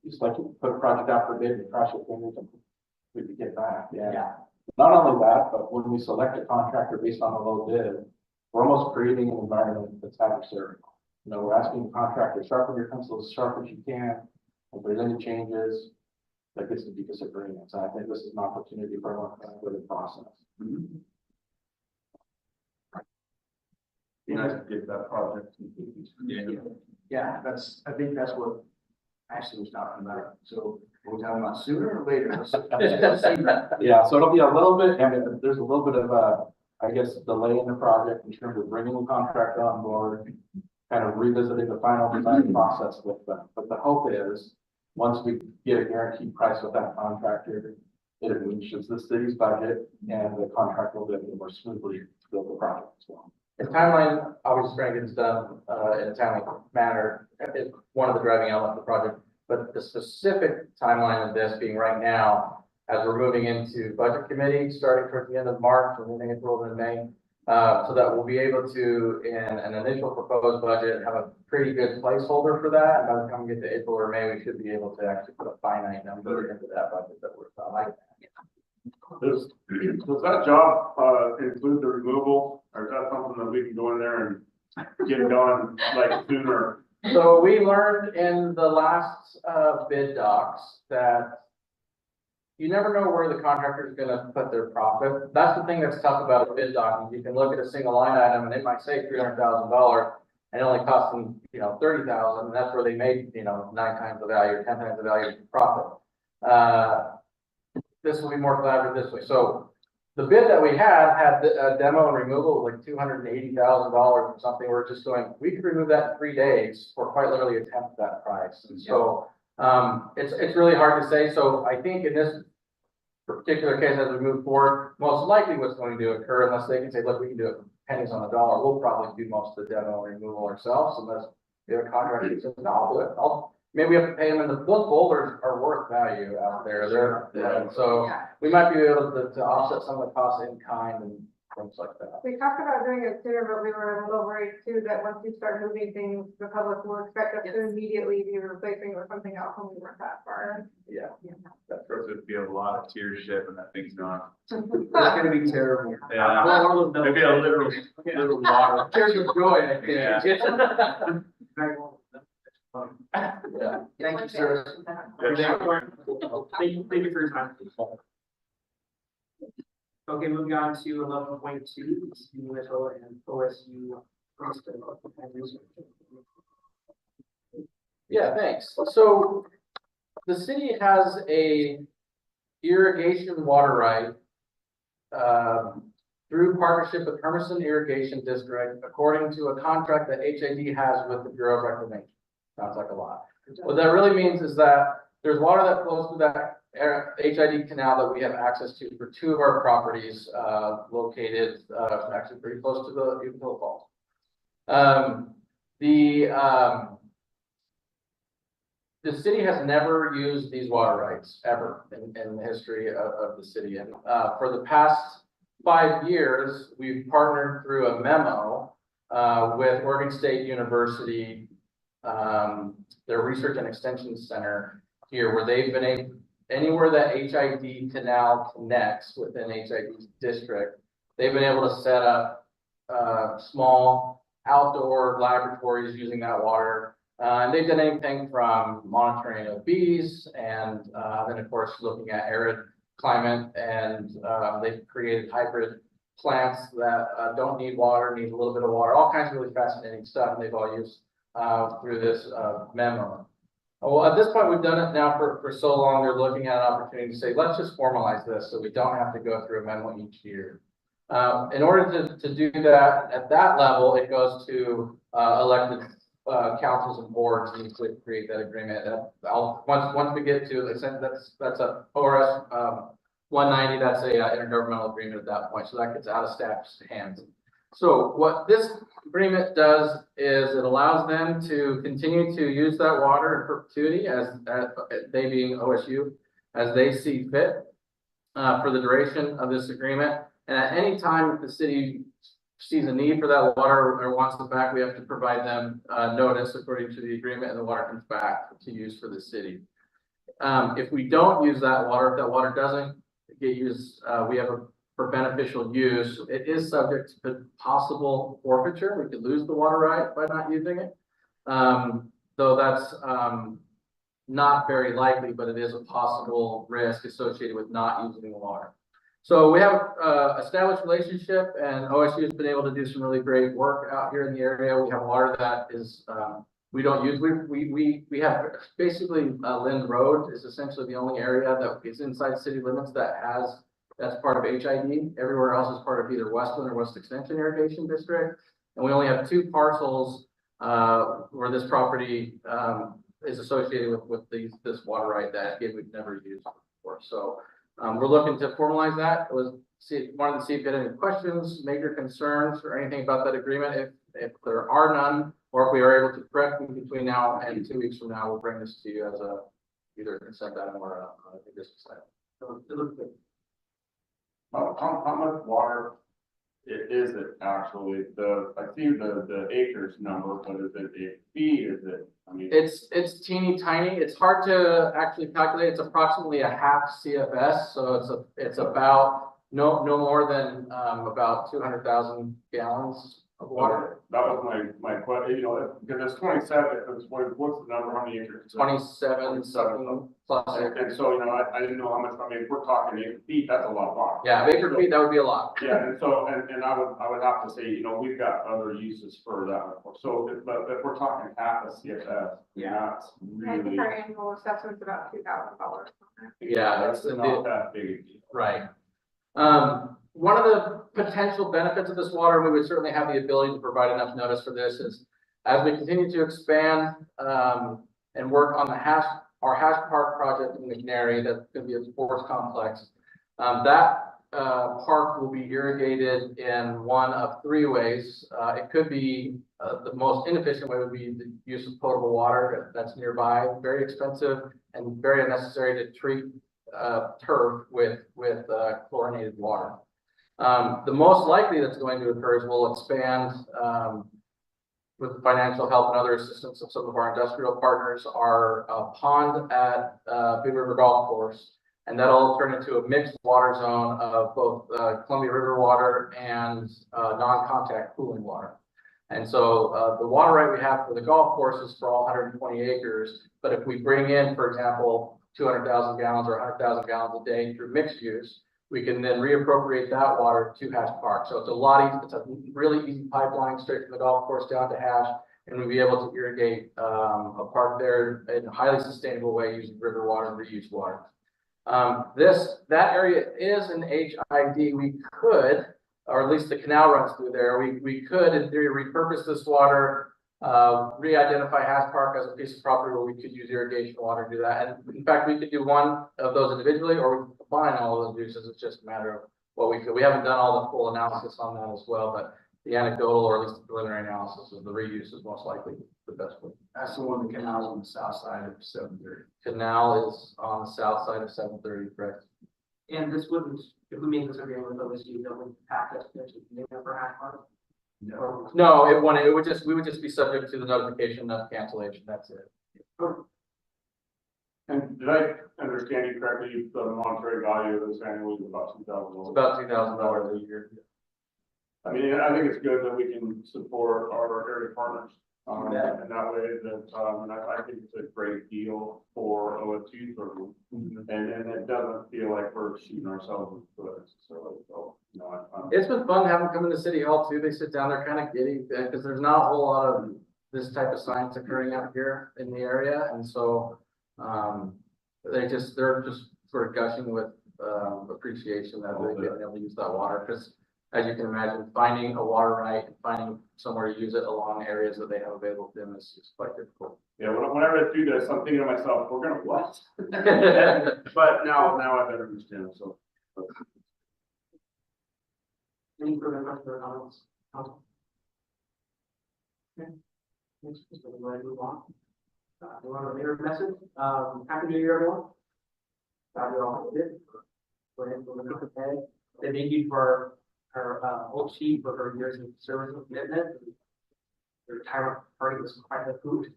it's like you put a project out for bid and cross your fingers and we could get back. Yeah. Not only that, but when we select a contractor based on a low bid, we're almost creating an environment that's adversarial. We're asking the contractor, sharpen your pencil as sharp as you can. If there's any changes, that gets to be disagreements. I think this is an opportunity for a more collaborative process. Be nice to get that project. Yeah, I think that's what Ashley was talking about. So are we talking about sooner or later? Yeah, so it'll be a little bit, and there's a little bit of I guess, delay in the project in terms of bringing the contractor on board, kind of revisiting the final design process with them. But the hope is, once we get a guaranteed price with that contractor, it reaches the city's budget and the contractor will be able to more smoothly build the project as well. The timeline, obviously, trying to get this done in a timely manner is one of the driving elements of the project. But the specific timeline of this being right now, as we're moving into budget committee, starting towards the end of March and then April and May, so that we'll be able to, in an initial proposed budget, have a pretty good placeholder for that. And by the time we get to April or May, we should be able to actually put a finite number into that budget that we're like. Does that job include the removal, or is that something that we can go in there and get it going like sooner? So we learned in the last bid docs that you never know where the contractor is going to put their profit. That's the thing that's tough about a bid document. You can look at a single line item and it might say $300,000 and it only costs them, $30,000, and that's where they made, 9 times the value or 10 times the value of profit. This will be more collaborative this way. So the bid that we had a demo and removal of like $280,000 or something. We're just going, we could remove that in 3 days or quite literally a tenth of that price. And so it's really hard to say. So I think in this particular case, as we move forward, most likely what's going to occur, unless they can say, look, we can do it for pennies on the dollar, we'll probably do most of the demo and removal ourselves, unless the contractor says, no, I'll do it. maybe we have to pay them, and those boulders are worth value out there. And so Yeah. we might be able to offset some of the costs in kind and things like that. We talked about doing it sooner, but we were a little worried too that once you start moving things, the public will expect us to immediately be replacing with something else when we weren't that far. Yeah. Of course, it'd be a lot of tear shed when that thing's gone. It's gonna be terrible. Yeah. Maybe a little water. Tears of joy, I think. Yeah. Yeah. Thank you, sir. Thank you for your time. Okay, moving on to 11.2, UNITO and OSU. Yeah, thanks. So the city has a irrigation water right through partnership with Hermiston Irrigation District, according to a contract that HID has with the Bureau of Reclamation. Sounds like a lot. What that really means is that there's water that flows through that HID canal that we have access to for two of our properties located actually pretty close to the Ukill Falls. The city has never used these water rights ever in the history of the city. And for the past 5 years, we've partnered through a memo with Oregon State University, their Research and Extension Center here, where they've been able, anywhere that HID canal connects within HID's district, they've been able to set up small outdoor laboratories using that water. And they've done anything from monitoring of bees and then of course looking at arid climate, and they've created hybrid plants that don't need water, need a little bit of water, all kinds of really fascinating stuff, and they've all used through this memo. Well, at this point, we've done it now for so long, they're looking at an opportunity to say, let's just formalize this so we don't have to go through a memo each year. In order to do that at that level, it goes to elected councils and boards need to create that agreement. Once we get to, that's a ORS 190, that's a intergovernmental agreement at that point. So that gets out of staff's hands. So what this agreement does is it allows them to continue to use that water in perpetuity as they being OSU, as they see fit for the duration of this agreement. And at any time if the city sees a need for that water or wants it back, we have to provide them notice according to the agreement, and the water comes back to use for the city. If we don't use that water, if that water doesn't get used, we have for beneficial use, it is subject to possible forfeiture. We could lose the water right by not using it. Though that's not very likely, but it is a possible risk associated with not using the water. So we have established relationship, and OSU has been able to do some really great work out here in the area. We have water that is we don't use. We have basically Lynn Road is essentially the only area that is inside city limits that's part of HID. Everywhere else is part of either Westland or West Extension Irrigation District, and we only have 2 parcels where this property is associated with this water right that we've never used before. So we're looking to formalize that. Wanted to see if you had any questions, major concerns, or anything about that agreement. If there are none, or if we are able to correct them between now and 2 weeks from now, we'll bring this to you as either a consent item or a business item. So it looks good. How much water is it actually? I see the acres number, but is it a fee? Is it, I mean. It's teeny tiny. It's hard to actually calculate. It's approximately a half CFS. So it's about no more than about 200,000 gallons of water. That was my question, you know, because it's 27, what's the number, how many acres? 27 something plus. And so, you know, I didn't know how much, I mean, if we're talking acre feet, that's a lot of water. Yeah, acre feet, that would be a lot. Yeah, and so, and I would have to say, you know, we've got other uses for that. So, but if we're talking half a CFS, yeah, it's I think really our annual assessment's about $2,000. Yeah, it's not that big a deal. right. One of the potential benefits of this water, we would certainly have the ability to provide enough notice for this, is as we continue to expand and work on our Hash Park project in McNary, that's going to be a sports complex. That park will be irrigated in one of three ways. It could be, the most inefficient way would be the use of potable water that's nearby, very expensive and very unnecessary to treat turf with chlorinated water. The most likely that's going to occur is we'll expand with financial help and other assistance of some of our industrial partners, our pond at Big River Golf Course. And that'll turn into a mixed water zone of both Columbia River water and non-contact pooling water. And so the water right we have for the golf course is for all 120 acres. But if we bring in, for example, 200,000 gallons or 100,000 gallons a day through mixed use, we can then reappropriate that water to Hash Park. So it's a lot easy, it's a really easy pipeline straight from the golf course down to Hash, and we'll be able to irrigate a park there in a highly sustainable way using river water and reuse water. That area is an HID. We could, or at least the canal runs through there. We could, in theory, repurpose this water, re-identify Hash Park as a piece of property where we could use irrigation water to do that. And in fact, we could do one of those individually, or we could combine all of those uses. It's just a matter of what we could. We haven't done all the full analysis on that as well, but the anecdotal, or at least the preliminary analysis of the reuse is most likely the best way. That's the one, the canal's on the south side of 730. Canal is on the south side of 730, correct? And this wouldn't, if we make this agreement with OSU, that would impact us potentially being there for Hash Park? No. No, it wouldn't. It would just, we would just be subject to the notification of cancellation. That's it. And did I understand you correctly, the monetary value of this annually is about It's $2,000? about $2,000 a year. I mean, I think it's good that we can support our area partners, and that way that, and I think it's a great deal for OSU certainly. And it doesn't feel like we're shooting ourselves in the foot, so, you know, It's been fun having them come into City Hall too. They sit down, they're kind of giddy because there's not a whole lot of this type of science occurring out here in the area. And so, they're just sort of gushing with, appreciation that they've been able to use that water. Because as you can imagine, finding a water right and finding somewhere to use it along areas that they have available to them is quite difficult. yeah, whenever I do this, I'm thinking to myself, we're gonna what? But now I better understand, so. Any further questions or comments? Okay. Next, we're going to move on. We want to leave a message. Happy New Year, everyone. Glad you all did. Go ahead, we're going to go ahead. Thank you for our old chief for her years of service and commitment. The retirement party was quite a hoot.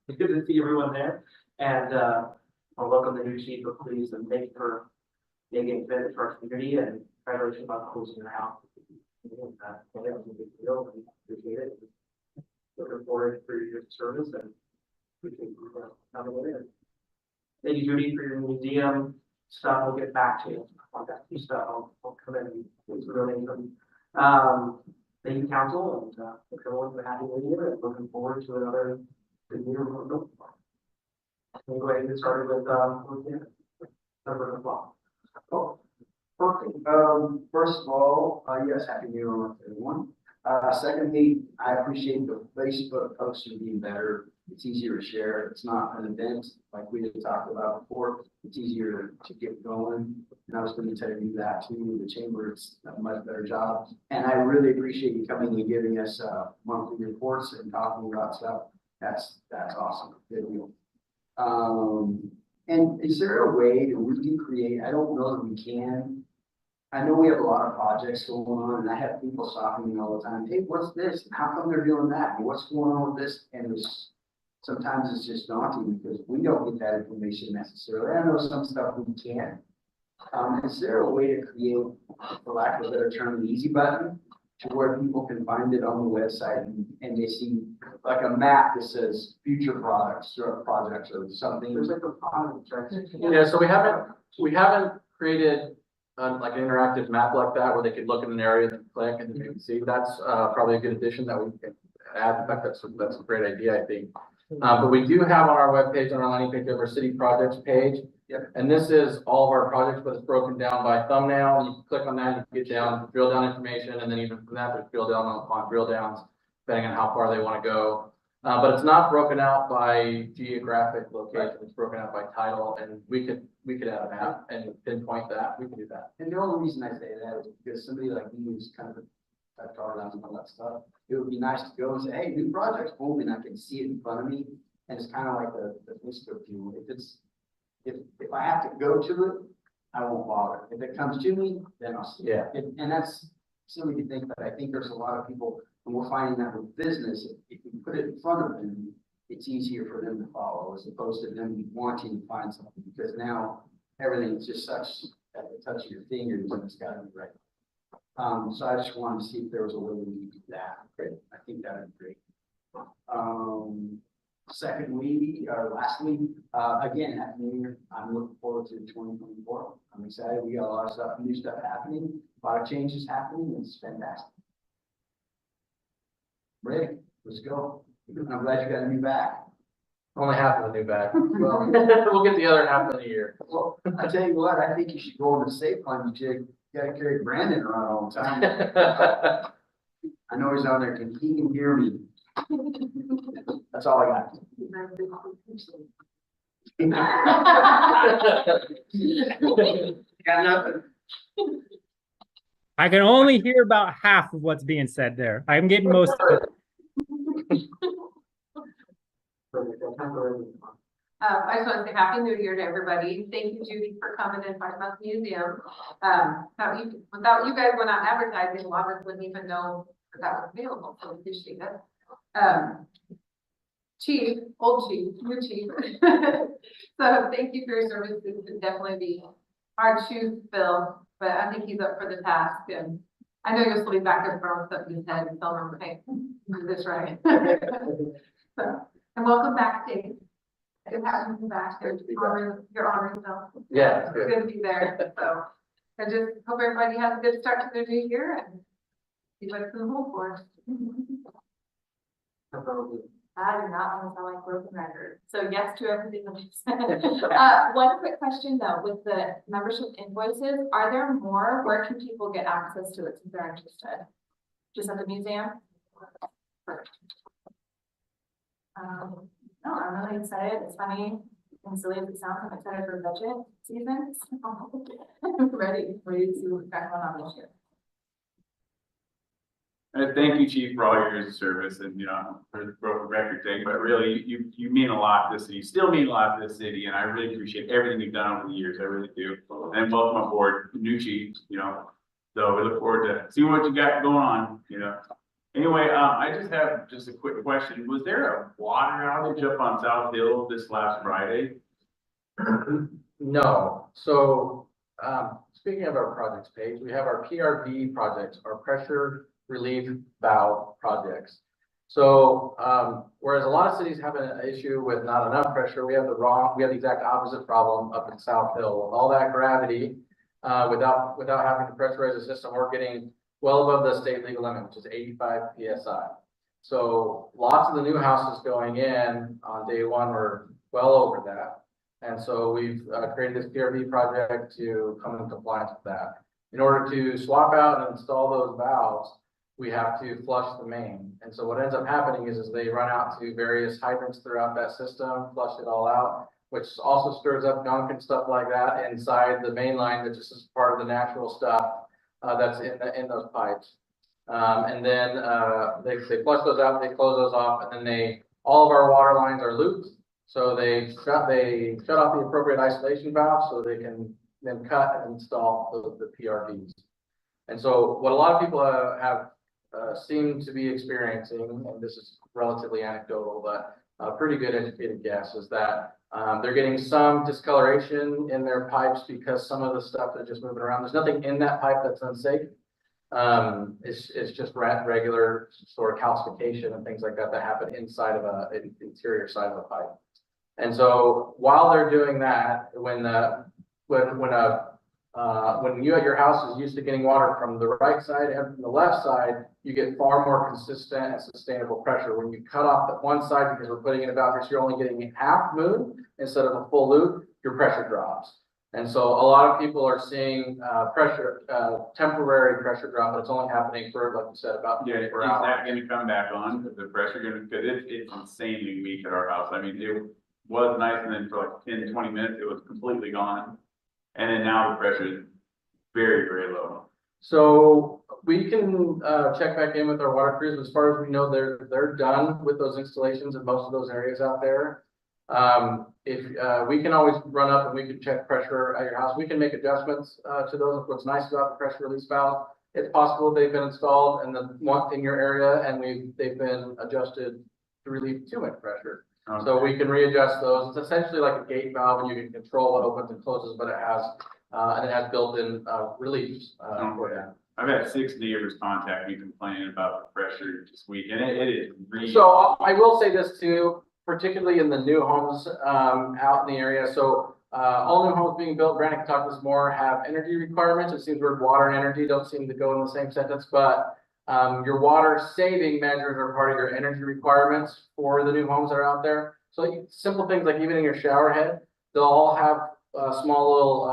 It's good to see everyone there. And I'll welcome the new chief of police and thank you for making a commitment to our community and congratulations about closing your house. That was a big deal. We appreciate it. Looking forward for your years of service and appreciate you coming in. Thank you, Judy, for your museum stuff. We'll get back to you on that key stuff. I'll come in and donate them. Thank you, council, and hope everyone's a happy new year and looking forward to another good year. We'll go ahead and get started with number 12. Oh, perfect. First of all, yes, happy New Year, everyone. Secondly, I appreciate the Facebook posts are being better. It's easier to share. It's not an event like we had talked about before. It's easier to get going. And I was going to tell you that too. The chamber's done a much better job. And I really appreciate you coming and giving us monthly reports and talking about stuff. That's awesome. Good deal. And is there a way that we can create? I don't know that we can. I know we have a lot of projects going on, and I have people stopping me all the time. Hey, what's this? How come they're doing that? And what's going on with this? And sometimes it's just daunting because we don't get that information necessarily. I know some stuff we can. Is there a way to create, for lack of a better term, an easy button to where people can find it on the website and they see like a map that says future products or projects or something? There's like a product. Yeah, so we haven't created like an interactive map like that where they could look in an area and click and they can see. That's probably a good addition that we can add. In fact, that's a great idea, I think. But we do have on our webpage, on our landing page, our city projects page. Yep. And this is all of our projects, but it's broken down by thumbnail. You can click on that, you can get down, drill down information, and then even from that, there's drill down on drill downs, depending on how far they want to go. But it's not broken out by geographic location, it's broken out by title, and we could add a map and pinpoint that, we can do that. And the only reason I say that is because somebody like me who's kind of a car around and all that stuff, it would be nice to go and say, hey, new projects, boom, and I can see it in front of me. And it's kind of like the Facebook view. If I have to go to it, I won't bother. If it comes to me, then I'll see it. Yeah. And that's silly to think, but I think there's a lot of people, and we're finding that with business, if you put it in front of them, it's easier for them to follow as opposed to them wanting to find something, because now everything is just such at the touch of your fingers and it's gotta be right. So I just wanted to see if there was a way we could do that. Great. I think that would be great. Second week, or last week, again, Happy New Year. I'm looking forward to 2024. I'm excited. We got a lot of stuff, new stuff happening, a lot of changes happening. It's fantastic. Ready? Let's go. I'm glad you got a new bag. Only half of the new bag. Well, we'll get the other half in a year. Well, I tell you what, I think you should go on the safe line. You gotta carry Brandon around all the time. I know he's out there, he can hear me. That's all I got. Got nothing. I can only hear about half of what's being said there. I'm getting most of it. I just want to say Happy New Year to everybody. Thank you, Judy, for coming and talking about the museum. Without you guys going out advertising, a lot of us wouldn't even know that was available, so we appreciate it. Chief, old chief, new chief. So thank you for your service. This would definitely be hard shoes to fill, but I think he's up for the task. And I know you'll still be back there throwing stuff in his head and tell him, hey, do this right. So, and welcome back, Dave. Good having you back there. Your honor yourself. Yeah, It's good to be there. So I just hope everybody has a good start to their new year and see what's in the hole for us. I do not want to sound like broken record. So yes to everything that you said. One quick question though, with the membership invoices, are there more? Where can people get access to it if they're interested? Just at the museum? No, I'm really excited. It's funny and silly as it sounds. I'm excited for budget season. I'm ready to see what's going on this year. And thank you, Chief, for all your years of service and, for the broken record thing, but really, you mean a lot to this city, you still mean a lot to this city, and I really appreciate everything you've done over the years, I really do. And welcome aboard, new chief, so we look forward to seeing what you got going on, Anyway, I just have a quick question. Was there a water outage up on South Hill this last Friday? No. So, speaking of our projects page, we have our PRV projects, our pressure relief valve projects. So, whereas a lot of cities have an issue with not enough pressure, we have the exact opposite problem up in South Hill. With all that gravity, without having to pressurize the system, we're getting well above the state legal limit, which is 85 PSI. So lots of the new houses going in on day one were well over that. And so we've created this PRV project to come in compliance with that. In order to swap out and install those valves, we have to flush the main. And so what ends up happening is they run out to various hydrants throughout that system, flush it all out, which also stirs up gunk and stuff like that inside the main line that just is part of the natural stuff that's in those pipes. And then they flush those out, they close those off, and then all of our water lines are looped. So they shut off the appropriate isolation valve so they can then cut and install the PRVs. And so what a lot of people have seem to be experiencing, and this is relatively anecdotal, but a pretty good educated guess, is that they're getting some discoloration in their pipes because some of the stuff that's just moving around. There's nothing in that pipe that's unsafe. It's just regular sort of calcification and things like that happen inside of an interior side of a pipe. And so while they're doing that, when you at your house is used to getting water from the right side and from the left side, you get far more consistent and sustainable pressure. When you cut off the one side because we're putting in a valve, so you're only getting half moon instead of a full loop, your pressure drops. And so a lot of people are seeing, temporary pressure drop, but it's only happening for, like you said, about Yeah, is 24 hours. that gonna come back on, is the pressure gonna, because it's insanely weak at our house, I mean, it was nice, and then for like 10, 20 minutes, it was completely gone. And then now the pressure is very, very low. So we can, check back in with our water crews, as far as we know, they're done with those installations in most of those areas out there. If we can always run up and we can check pressure at your house, we can make adjustments, to those. What's nice about the pressure release valve, it's possible they've been installed and the one in your area, and they've been adjusted to relieve too much pressure. So we can readjust those. It's essentially like a gate valve, and you can control what opens and closes, but it has built-in reliefs for that. I've had 6 neighbors contact me complaining about the pressure this week, and it is really. So I will say this too, particularly in the new homes out in the area. So all new homes being built, Brandon can talk to us more, have energy requirements. It seems where water and energy don't seem to go in the same sentence, but your water saving measures are part of your energy requirements for the new homes that are out there. So simple things like even in your shower head, they'll all have small little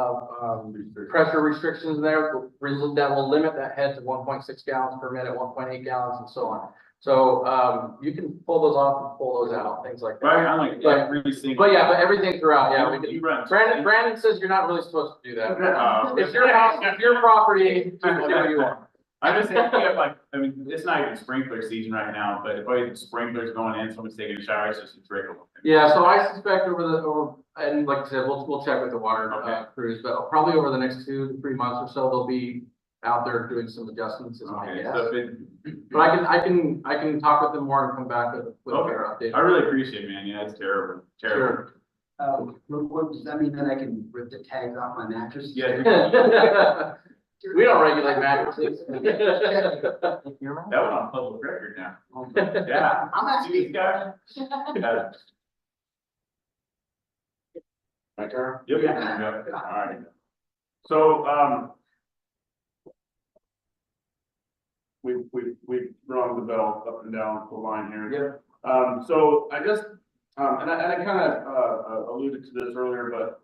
pressure restrictions there that will limit that head to 1.6 gallons per minute, 1.8 gallons, and so on. So you can pull those off and pull those out, things like that. Right, I'm like every single. But yeah, but everything throughout, yeah. We You can, run. Brandon says you're not really supposed to do that. It's your Okay. house, it's your property, you can do what you want. I'm just saying, yeah, like, I mean, it's not even sprinkler season right now, but if I had sprinklers going in, someone's taking a shower, it's just a trickle. Yeah, so I suspect and like I said, we'll check with the water crews, but probably over the next 2 to 3 months or so, they'll be out there doing some adjustments, is my Okay, guess. so if But I can talk with them more and come back with their update. I really appreciate it, man, yeah, it's terrible, terrible. What does that mean, that I can rip the tags off my mattress? Yeah, We don't regulate mattresses. that went on public record now. Yeah. I'm asking. These guys. Yeah. My turn? Yep. Yep. All right. So, we've rung the bell up and down the line here. Yeah. So I just, and I kind of, alluded to this earlier, but,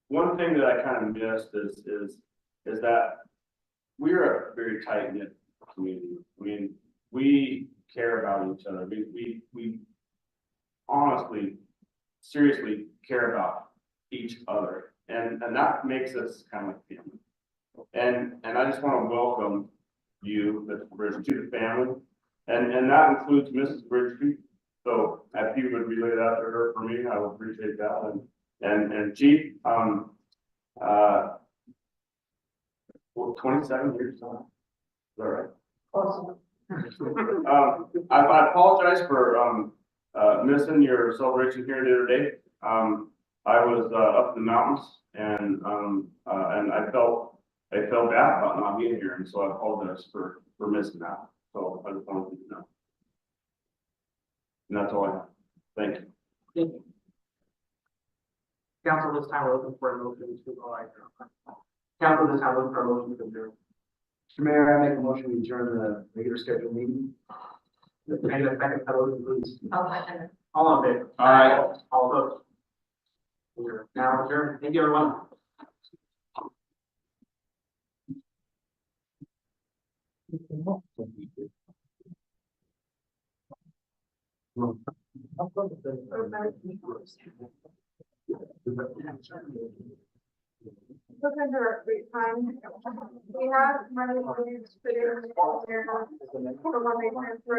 one thing that I kind of missed is that we're a very tight knit community. I mean, we care about each other. We honestly, seriously care about each other. And that makes us kind of like family. And I just want to welcome you, Mr. Bridge, to the family. And that includes Mrs. Bridge. So if you would relay that to her for me, I would appreciate that. And Chief, 27 years now. Is that right? Awesome. I apologize for missing your celebration here the other day. I was up in the mountains and I felt bad about not being here, and so I apologize for missing that. So I just wanted you to know. And that's all I have. Thank you. Thank you. Council, this time we're looking for a motion to, Council, this time we're looking for a motion to adjourn. Mr. Mayor, I make a motion to adjourn the regular scheduled meeting. Can I get a second, please? I'll second. All in favor? Aye. All opposed? We're now adjourned. Thank you, everyone. Look under wait time. We have money to put in there for when they transfer